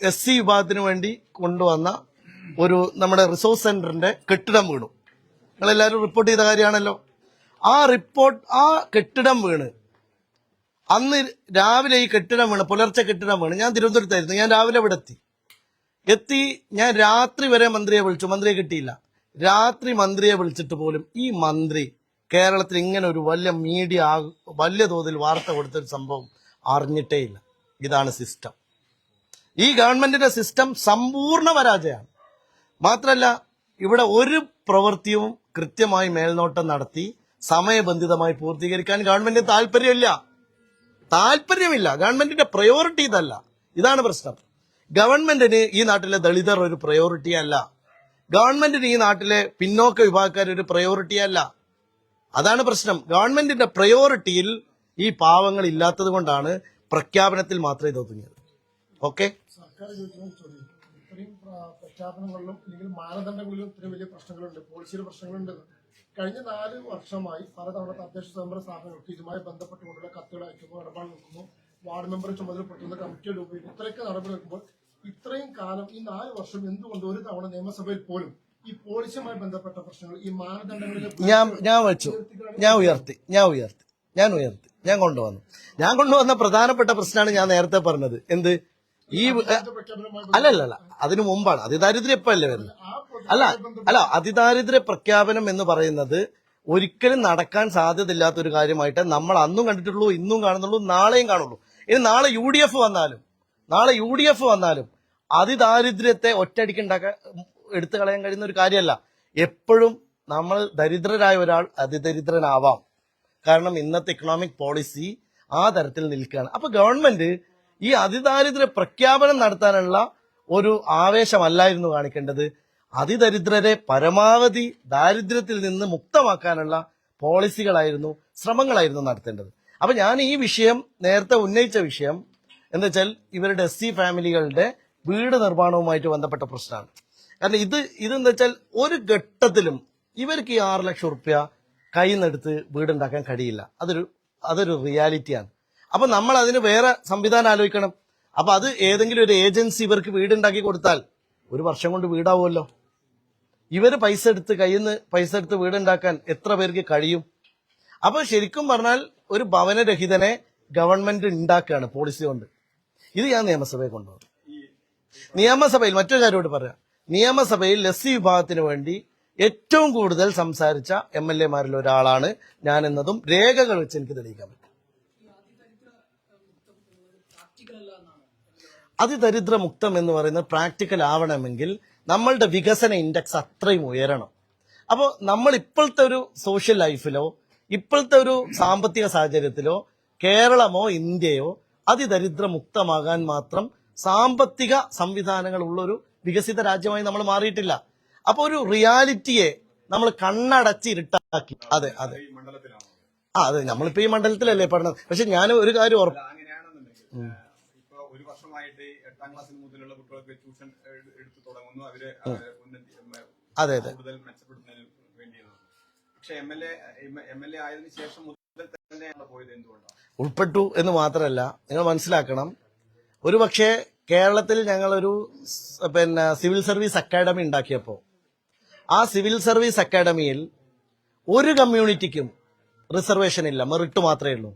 SC വിഭാഗത്തിന് വേണ്ടി കൊണ്ടുവന്ന ഒരു നമ്മുടെ റിസോഴ്സ് സെന്ററിന്റെ കെട്ടിടം വീണു. നിങ്ങളെല്ലാവരും റിപ്പോർട്ട് ചെയ്ത കാര്യമാണല്ലോ. ആ കെട്ടിടം വീണ് അന്ന് രാവിലെ ഈ കെട്ടിടം വീണ്, പുലർച്ചെ കെട്ടിടം വീണ്. ഞാൻ തിരുവനന്തപുരത്തായിരുന്നു. ഞാൻ രാവിലെ ഇവിടെ എത്തി. ഞാൻ രാത്രി വരെ മന്ത്രിയെ വിളിച്ചു, മന്ത്രിയെ കിട്ടിയില്ല. രാത്രി മന്ത്രിയെ വിളിച്ചിട്ട് പോലും ഈ മന്ത്രി കേരളത്തിൽ ഇങ്ങനെ ഒരു വലിയ തോതിൽ വാർത്ത കൊടുത്തൊരു സംഭവം അറിഞ്ഞിട്ടേ ഇല്ല. ഇതാണ് സിസ്റ്റം. ഈ ഗവൺമെന്റിന്റെ സിസ്റ്റം സമ്പൂർണ്ണ പരാജയമാണ്. മാത്രമല്ല ഇവിടെ ഒരു പ്രവൃത്തിയും കൃത്യമായി മേൽനോട്ടം നടത്തി സമയബന്ധിതമായി പൂർത്തീകരിക്കാൻ ഗവൺമെന്റിന് താല്പര്യമില്ല. ഗവൺമെന്റിന്റെ പ്രയോറിറ്റി ഇതല്ല. ഇതാണ് പ്രശ്നം. ഗവൺമെന്റിന് ഈ നാട്ടിലെ ദളിതർ ഒരു പ്രയോറിറ്റി അല്ല. ഗവൺമെന്റിന് ഈ നാട്ടിലെ പിന്നോക്ക വിഭാഗക്കാർ ഒരു പ്രയോറിറ്റി അല്ല. അതാണ് പ്രശ്നം. ഗവൺമെന്റിന്റെ പ്രയോറിറ്റിയിൽ ഈ പാവങ്ങൾ ഇല്ലാത്തത് കൊണ്ടാണ് പ്രഖ്യാപനത്തിൽ മാത്രമേ ഇത് ഒതുങ്ങിയത്. ഓക്കെ, സർക്കാർ ഇത്രയും പ്രഖ്യാപനങ്ങളിലും അല്ലെങ്കിൽ മാനദണ്ഡങ്ങളിലും ഇത്രയും വലിയ പ്രശ്നങ്ങളുണ്ട്, പോളിസിയുടെ പ്രശ്നങ്ങളുണ്ട്. കഴിഞ്ഞ 4 വർഷമായി പലതവണ തദ്ദേശ സ്വയംഭരണ സ്ഥാപനങ്ങൾക്ക് ഇതുമായി ബന്ധപ്പെട്ടുകൊണ്ടുള്ള കത്തുകൾ അയക്കുന്നു, ഇടപാട് നോക്കുന്നു, വാർഡ് മെമ്പർ ചുമതലപ്പെടുത്തുന്ന കമ്മിറ്റിയുടെ ഉപയോഗിക്കും. ഇത്രയൊക്കെ നടപടി എടുക്കുമ്പോൾ ഇത്രയും കാലം ഈ 4 വർഷം എന്തുകൊണ്ട് ഒരു തവണ നിയമസഭയിൽ പോലും ഈ പോളിസിയുമായി ബന്ധപ്പെട്ട പ്രശ്നങ്ങൾ ഈ മാനദണ്ഡങ്ങളിലെ ഞാൻ കൊണ്ടുവന്ന പ്രധാനപ്പെട്ട പ്രശ്നമാണ് ഞാൻ നേരത്തെ പറഞ്ഞത്. എന്ത് ഈ അല്ലല്ല അതിനു മുമ്പാണ്. അതിദാരിദ്ര്യം ഇപ്പൊ അല്ലേ വരുന്നത്? അല്ല അതിദാരിദ്ര്യ പ്രഖ്യാപനം എന്ന് പറയുന്നത് ഒരിക്കലും നടക്കാൻ സാധ്യതയില്ലാത്ത ഒരു കാര്യമായിട്ട് നമ്മൾ അന്നും കണ്ടിട്ടുള്ളൂ, ഇന്നും കാണുന്നുള്ളൂ, നാളെയും കാണുള്ളൂ. ഇനി നാളെ UDF വന്നാലും അതിദാരിദ്ര്യത്തെ ഒറ്റയടിക്ക് എടുത്തു കളയാൻ കഴിയുന്ന ഒരു കാര്യമല്ല. എപ്പോഴും നമ്മൾ ദരിദ്രരായ ഒരാൾ അതിദരിദ്രനാവാം. കാരണം ഇന്നത്തെ ഇക്കണോമിക് പോളിസി ആ തരത്തിൽ നിൽക്കുകയാണ്. അപ്പൊ ഗവൺമെന്റ് ഈ അതിദാരിദ്ര്യ പ്രഖ്യാപനം നടത്താനുള്ള ഒരു ആവേശമല്ലായിരുന്നു കാണിക്കേണ്ടത്. അതിദരിദ്രരെ പരമാവധി ദാരിദ്ര്യത്തിൽ നിന്ന് മുക്തമാക്കാനുള്ള പോളിസികളായിരുന്നു, ശ്രമങ്ങളായിരുന്നു നടത്തേണ്ടത്. അപ്പൊ ഞാൻ ഈ വിഷയം നേരത്തെ ഉന്നയിച്ച വിഷയം എന്താ വെച്ചാൽ ഇവരുടെ SC ഫാമിലികളുടെ വീട് നിർമ്മാണവുമായിട്ട് ബന്ധപ്പെട്ട പ്രശ്നമാണ്. കാരണം ഇതെന്താ വെച്ചാൽ ഒരു ഘട്ടത്തിലും ഇവർക്ക് ഈ 6 ലക്ഷം റുപ്യ കയ്യിൽ നിന്നെടുത്ത് വീടുണ്ടാക്കാൻ കഴിയില്ല. അതൊരു റിയാലിറ്റിയാണ്. അപ്പൊ നമ്മൾ അതിന് വേറെ സംവിധാനം ആലോചിക്കണം. അപ്പൊ അത് ഏതെങ്കിലും ഒരു ഏജൻസി ഇവർക്ക് വീടുണ്ടാക്കി കൊടുത്താൽ 1 വർഷം കൊണ്ട് വീടാവുമല്ലോ. ഇവര് കയ്യിൽ നിന്ന് പൈസ എടുത്ത് വീടുണ്ടാക്കാൻ എത്ര പേർക്ക് കഴിയും? അപ്പൊ ശരിക്കും പറഞ്ഞാൽ ഒരു ഭവനരഹിതനെ ഗവൺമെന്റ് ഉണ്ടാക്കുകയാണ് പോളിസി കൊണ്ട്. ഇത് ഞാൻ നിയമസഭയിൽ കൊണ്ടുവന്നു. നിയമസഭയിൽ മറ്റൊരു കാര്യോട് പറയാം. നിയമസഭയിൽ SC വിഭാഗത്തിന് വേണ്ടി ഏറ്റവും കൂടുതൽ സംസാരിച്ച MLA-മാരിൽ ഒരാളാണ് ഞാൻ എന്നതും രേഖകൾ വെച്ച് എനിക്ക് തെളിയിക്കാൻ പറ്റും. അതിദരിദ്ര മുക്തം എന്ന് പറയുന്നത് പ്രാക്ടിക്കൽ ആവണമെങ്കിൽ നമ്മളുടെ വികസന ഇൻഡെക്സ് അത്രയും ഉയരണം. അപ്പോൾ നമ്മൾ ഇപ്പോഴത്തെ ഒരു സോഷ്യൽ ലൈഫിലോ ഇപ്പോഴത്തെ ഒരു സാമ്പത്തിക സാഹചര്യത്തിലോ കേരളമോ ഇന്ത്യയോ അതിദരിദ്ര മുക്തമാകാൻ മാത്രം സാമ്പത്തിക സംവിധാനങ്ങൾ ഉള്ളൊരു വികസിത രാജ്യമായി നമ്മൾ മാറിയിട്ടില്ല. അപ്പൊ ഒരു റിയാലിറ്റിയെ നമ്മൾ കണ്ണടച്ച് ഇരുട്ടാക്കി. അതെ നമ്മളിപ്പോ ഈ മണ്ഡലത്തിലല്ലേ പഠനം. പക്ഷെ ഞാൻ ഒരു കാര്യം ഒരു വർഷമായിട്ട് 8ാം ക്ലാസ്സിൽ മുതലുള്ള കുട്ടികൾക്ക് ട്യൂഷൻ എടുത്തു തുടങ്ങുന്നു. അവര് കൂടുതൽ മെച്ചപ്പെടുത്തുന്നതിന് വേണ്ടിയാണ്. പക്ഷെ MLA ആയതിനു ശേഷം മുതൽ തന്നെ പോയത് എന്തുകൊണ്ടാണ്? ഉൾപ്പെട്ടു എന്ന് മാത്രമല്ല, നിങ്ങൾ മനസ്സിലാക്കണം, ഒരു പക്ഷേ കേരളത്തിൽ ഞങ്ങളൊരു സിവിൽ സർവീസ് അക്കാഡമി ഉണ്ടാക്കിയപ്പോൾ ആ സിവിൽ സർവീസ് അക്കാഡമിയിൽ ഒരു കമ്മ്യൂണിറ്റിക്കും റിസർവേഷൻ ഇല്ല, മെറിറ്റ് മാത്രമേ ഉള്ളൂ.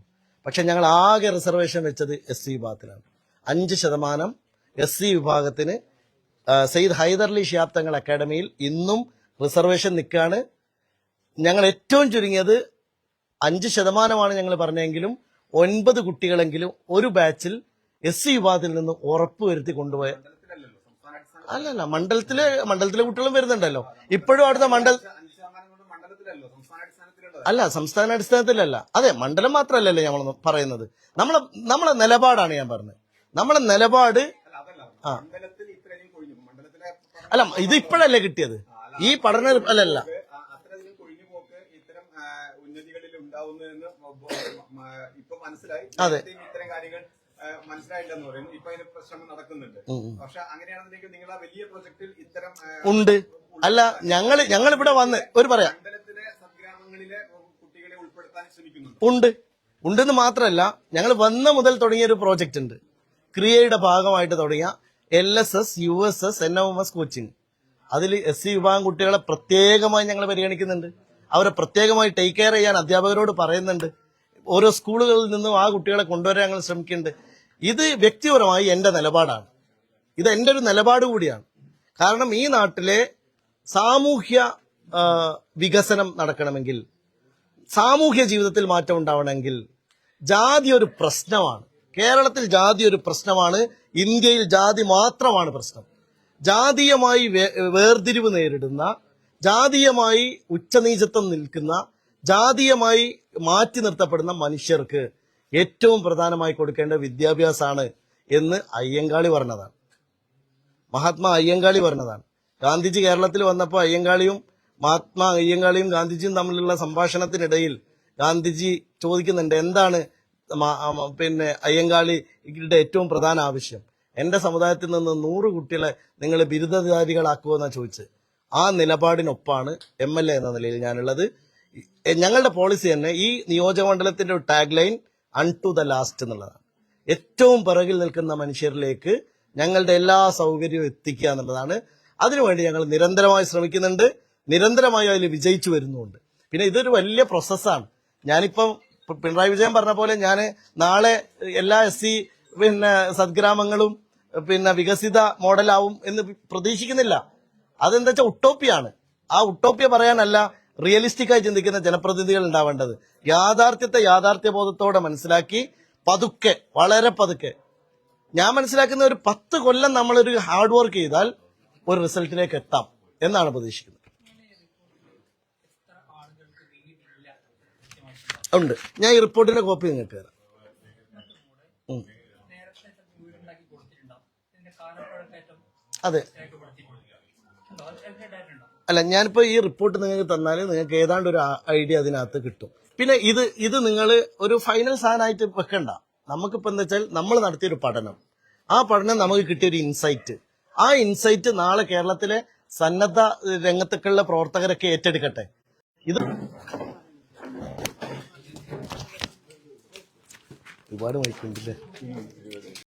പക്ഷെ ഞങ്ങൾ ആകെ റിസർവേഷൻ വെച്ചത് SC വിഭാഗത്തിലാണ്. 5% SC വിഭാഗത്തിന് സയ്യിദ് ഹൈദർലി ശിഹാബ് തങ്ങൾ അക്കാഡമിയിൽ ഇന്നും റിസർവേഷൻ നിൽക്കുകയാണ്. ഞങ്ങൾ ഏറ്റവും ചുരുങ്ങിയത് 5% ഞങ്ങൾ പറഞ്ഞെങ്കിലും 9 കുട്ടികളെങ്കിലും ഒരു ബാച്ചിൽ SC വിഭാഗത്തിൽ നിന്ന് ഉറപ്പുവരുത്തി കൊണ്ടുപോയ. അല്ലല്ല, മണ്ഡലത്തിലെ കുട്ടികളും വരുന്നുണ്ടല്ലോ ഇപ്പോഴും. അടുത്ത അല്ല, സംസ്ഥാന അടിസ്ഥാനത്തിലല്ല. അതെ, മണ്ഡലം മാത്രമല്ലല്ലേ നമ്മൾ പറയുന്നത്. നമ്മളെ നിലപാടാണ് ഞാൻ പറഞ്ഞത്. നമ്മളെ നിലപാട് അല്ല, ഇത് ഇപ്പോഴല്ലേ കിട്ടിയത്. ഈ പഠന അല്ലല്ല അത്തരത്തിലും കൊഴിഞ്ഞുപോക്ക് ഇത്തരം ഉന്നതികളിൽ ഉണ്ടാവുന്നതെന്ന് ഇപ്പൊ മനസ്സിലായി. അതെ. ഇത്തരം കാര്യങ്ങൾ മനസ്സിലായില്ലെന്ന് പറയുന്നു. ഇപ്പൊ അതിന് ശ്രമം നടക്കുന്നുണ്ട്. പക്ഷെ അങ്ങനെയാണെന്നുണ്ടെങ്കിൽ നിങ്ങൾ ആ വലിയ പ്രൊജക്ടിൽ ഇത്തരം ഉണ്ട്. അല്ല, ഞങ്ങൾ ഇവിടെ വന്ന് ഒരു പറയാം മണ്ഡലത്തിലെ സദ്ഗ്രാമങ്ങളിലെ കുട്ടികളെ ഉൾപ്പെടുത്താൻ ശ്രമിക്കുന്നുണ്ട്. ഉണ്ടെന്ന് മാത്രമല്ല, ഞങ്ങൾ വന്ന മുതൽ തുടങ്ങിയ ഒരു പ്രോജക്റ്റ് ഉണ്ട്. ക്രിയയുടെ ഭാഗമായിട്ട് തുടങ്ങിയ LSS USS NMS കോച്ചിങ്. അതിൽ SC വിഭാഗം കുട്ടികളെ പ്രത്യേകമായി ഞങ്ങൾ പരിഗണിക്കുന്നുണ്ട്. അവരെ പ്രത്യേകമായി ടേക്ക് കെയർ ചെയ്യാൻ അധ്യാപകരോട് പറയുന്നുണ്ട്. ഓരോ സ്കൂളുകളിൽ നിന്നും ആ കുട്ടികളെ കൊണ്ടുവരാൻ ഞങ്ങൾ ശ്രമിക്കുന്നുണ്ട്. ഇത് വ്യക്തിപരമായി എൻ്റെ നിലപാടാണ്. ഇത് എൻ്റെ ഒരു നിലപാട് കൂടിയാണ്. കാരണം ഈ നാട്ടിലെ സാമൂഹ്യ വികസനം നടക്കണമെങ്കിൽ, സാമൂഹ്യ ജീവിതത്തിൽ മാറ്റം ഉണ്ടാവണമെങ്കിൽ ജാതി ഒരു പ്രശ്നമാണ്. കേരളത്തിൽ ജാതി ഒരു പ്രശ്നമാണ്. ഇന്ത്യയിൽ ജാതി മാത്രമാണ് പ്രശ്നം. ജാതീയമായി വേർതിരിവ് നേരിടുന്ന, ജാതീയമായി ഉച്ചനീചത്വം നിൽക്കുന്ന, ജാതീയമായി മാറ്റി നിർത്തപ്പെടുന്ന മനുഷ്യർക്ക് ഏറ്റവും പ്രധാനമായി കൊടുക്കേണ്ട വിദ്യാഭ്യാസമാണ് എന്ന് അയ്യങ്കാളി പറഞ്ഞതാണ്. മഹാത്മാ അയ്യങ്കാളി പറഞ്ഞതാണ്. ഗാന്ധിജി കേരളത്തിൽ വന്നപ്പോൾ മഹാത്മാ അയ്യങ്കാളിയും ഗാന്ധിജിയും തമ്മിലുള്ള സംഭാഷണത്തിനിടയിൽ ഗാന്ധിജി ചോദിക്കുന്നുണ്ട്, എന്താണ് അയ്യങ്കാളിയുടെ ഏറ്റവും പ്രധാന ആവശ്യം? എന്റെ സമുദായത്തിൽ നിന്ന് 100 കുട്ടികളെ നിങ്ങൾ ബിരുദധാരികളാക്കുമെന്നാണ് ചോദിച്ചത്. ആ നിലപാടിനൊപ്പാണ് MLA എന്ന നിലയിൽ ഞാനുള്ളത്. ഞങ്ങളുടെ പോളിസി തന്നെ ഈ നിയോജകമണ്ഡലത്തിന്റെ ഒരു tag line unto the last എന്നുള്ളതാണ്. ഏറ്റവും പിറകിൽ നിൽക്കുന്ന മനുഷ്യരിലേക്ക് ഞങ്ങളുടെ എല്ലാ സൗകര്യവും എത്തിക്കുക എന്നുള്ളതാണ്. അതിനുവേണ്ടി ഞങ്ങൾ നിരന്തരമായി ശ്രമിക്കുന്നുണ്ട്. നിരന്തരമായി അതിൽ വിജയിച്ചു വരുന്നുണ്ട്. പിന്നെ ഇതൊരു വലിയ പ്രോസസ്സാണ്. ഞാനിപ്പം പിണറായി വിജയൻ പറഞ്ഞ പോലെ ഞാൻ നാളെ എല്ലാ SC സദ്ഗ്രാമങ്ങളും വികസിത മോഡലാവും എന്ന് പ്രതീക്ഷിക്കുന്നില്ല. അതെന്താ വെച്ചാൽ ഉട്ടോപ്പിയാണ്. ആ ഉട്ടോപ്യ പറയാനല്ല റിയലിസ്റ്റിക്കായി ചിന്തിക്കുന്ന ജനപ്രതിനിധികൾ ഉണ്ടാവേണ്ടത്. യാഥാർത്ഥ്യത്തെ യാഥാർത്ഥ്യബോധത്തോടെ മനസ്സിലാക്കി പതുക്കെ, വളരെ പതുക്കെ, ഞാൻ മനസ്സിലാക്കുന്ന ഒരു 10 കൊല്ലം നമ്മളൊരു ഹാർഡ് വർക്ക് ചെയ്താൽ ഒരു റിസൾട്ടിലേക്ക് എത്താം എന്നാണ് പ്രതീക്ഷിക്കുന്നത്. ഉണ്ട്. ഞാൻ ഈ റിപ്പോർട്ടിന്റെ കോപ്പി നിങ്ങൾക്ക് തരാം. അതെ. അല്ല, ഞാനിപ്പോ ഈ റിപ്പോർട്ട് നിങ്ങൾക്ക് തന്നാൽ നിങ്ങൾക്ക് ഏതാണ്ട് ഒരു ഐഡിയ അതിനകത്ത് കിട്ടും. പിന്നെ ഇത് നിങ്ങൾ ഒരു ഫൈനൽ സാധനമായിട്ട് വെക്കണ്ട. നമുക്കിപ്പോ എന്താ വെച്ചാൽ നമ്മൾ നടത്തിയൊരു പഠനം, ആ പഠനം നമുക്ക് കിട്ടിയൊരു ഇൻസൈറ്റ്, ആ ഇൻസൈറ്റ് നാളെ കേരളത്തിലെ സന്നദ്ധ രംഗത്തേക്കുള്ള പ്രവർത്തകരൊക്കെ ഏറ്റെടുക്കട്ടെ. ഇത് ഒരുപാട് മൈക്കുണ്ടല്ലേ.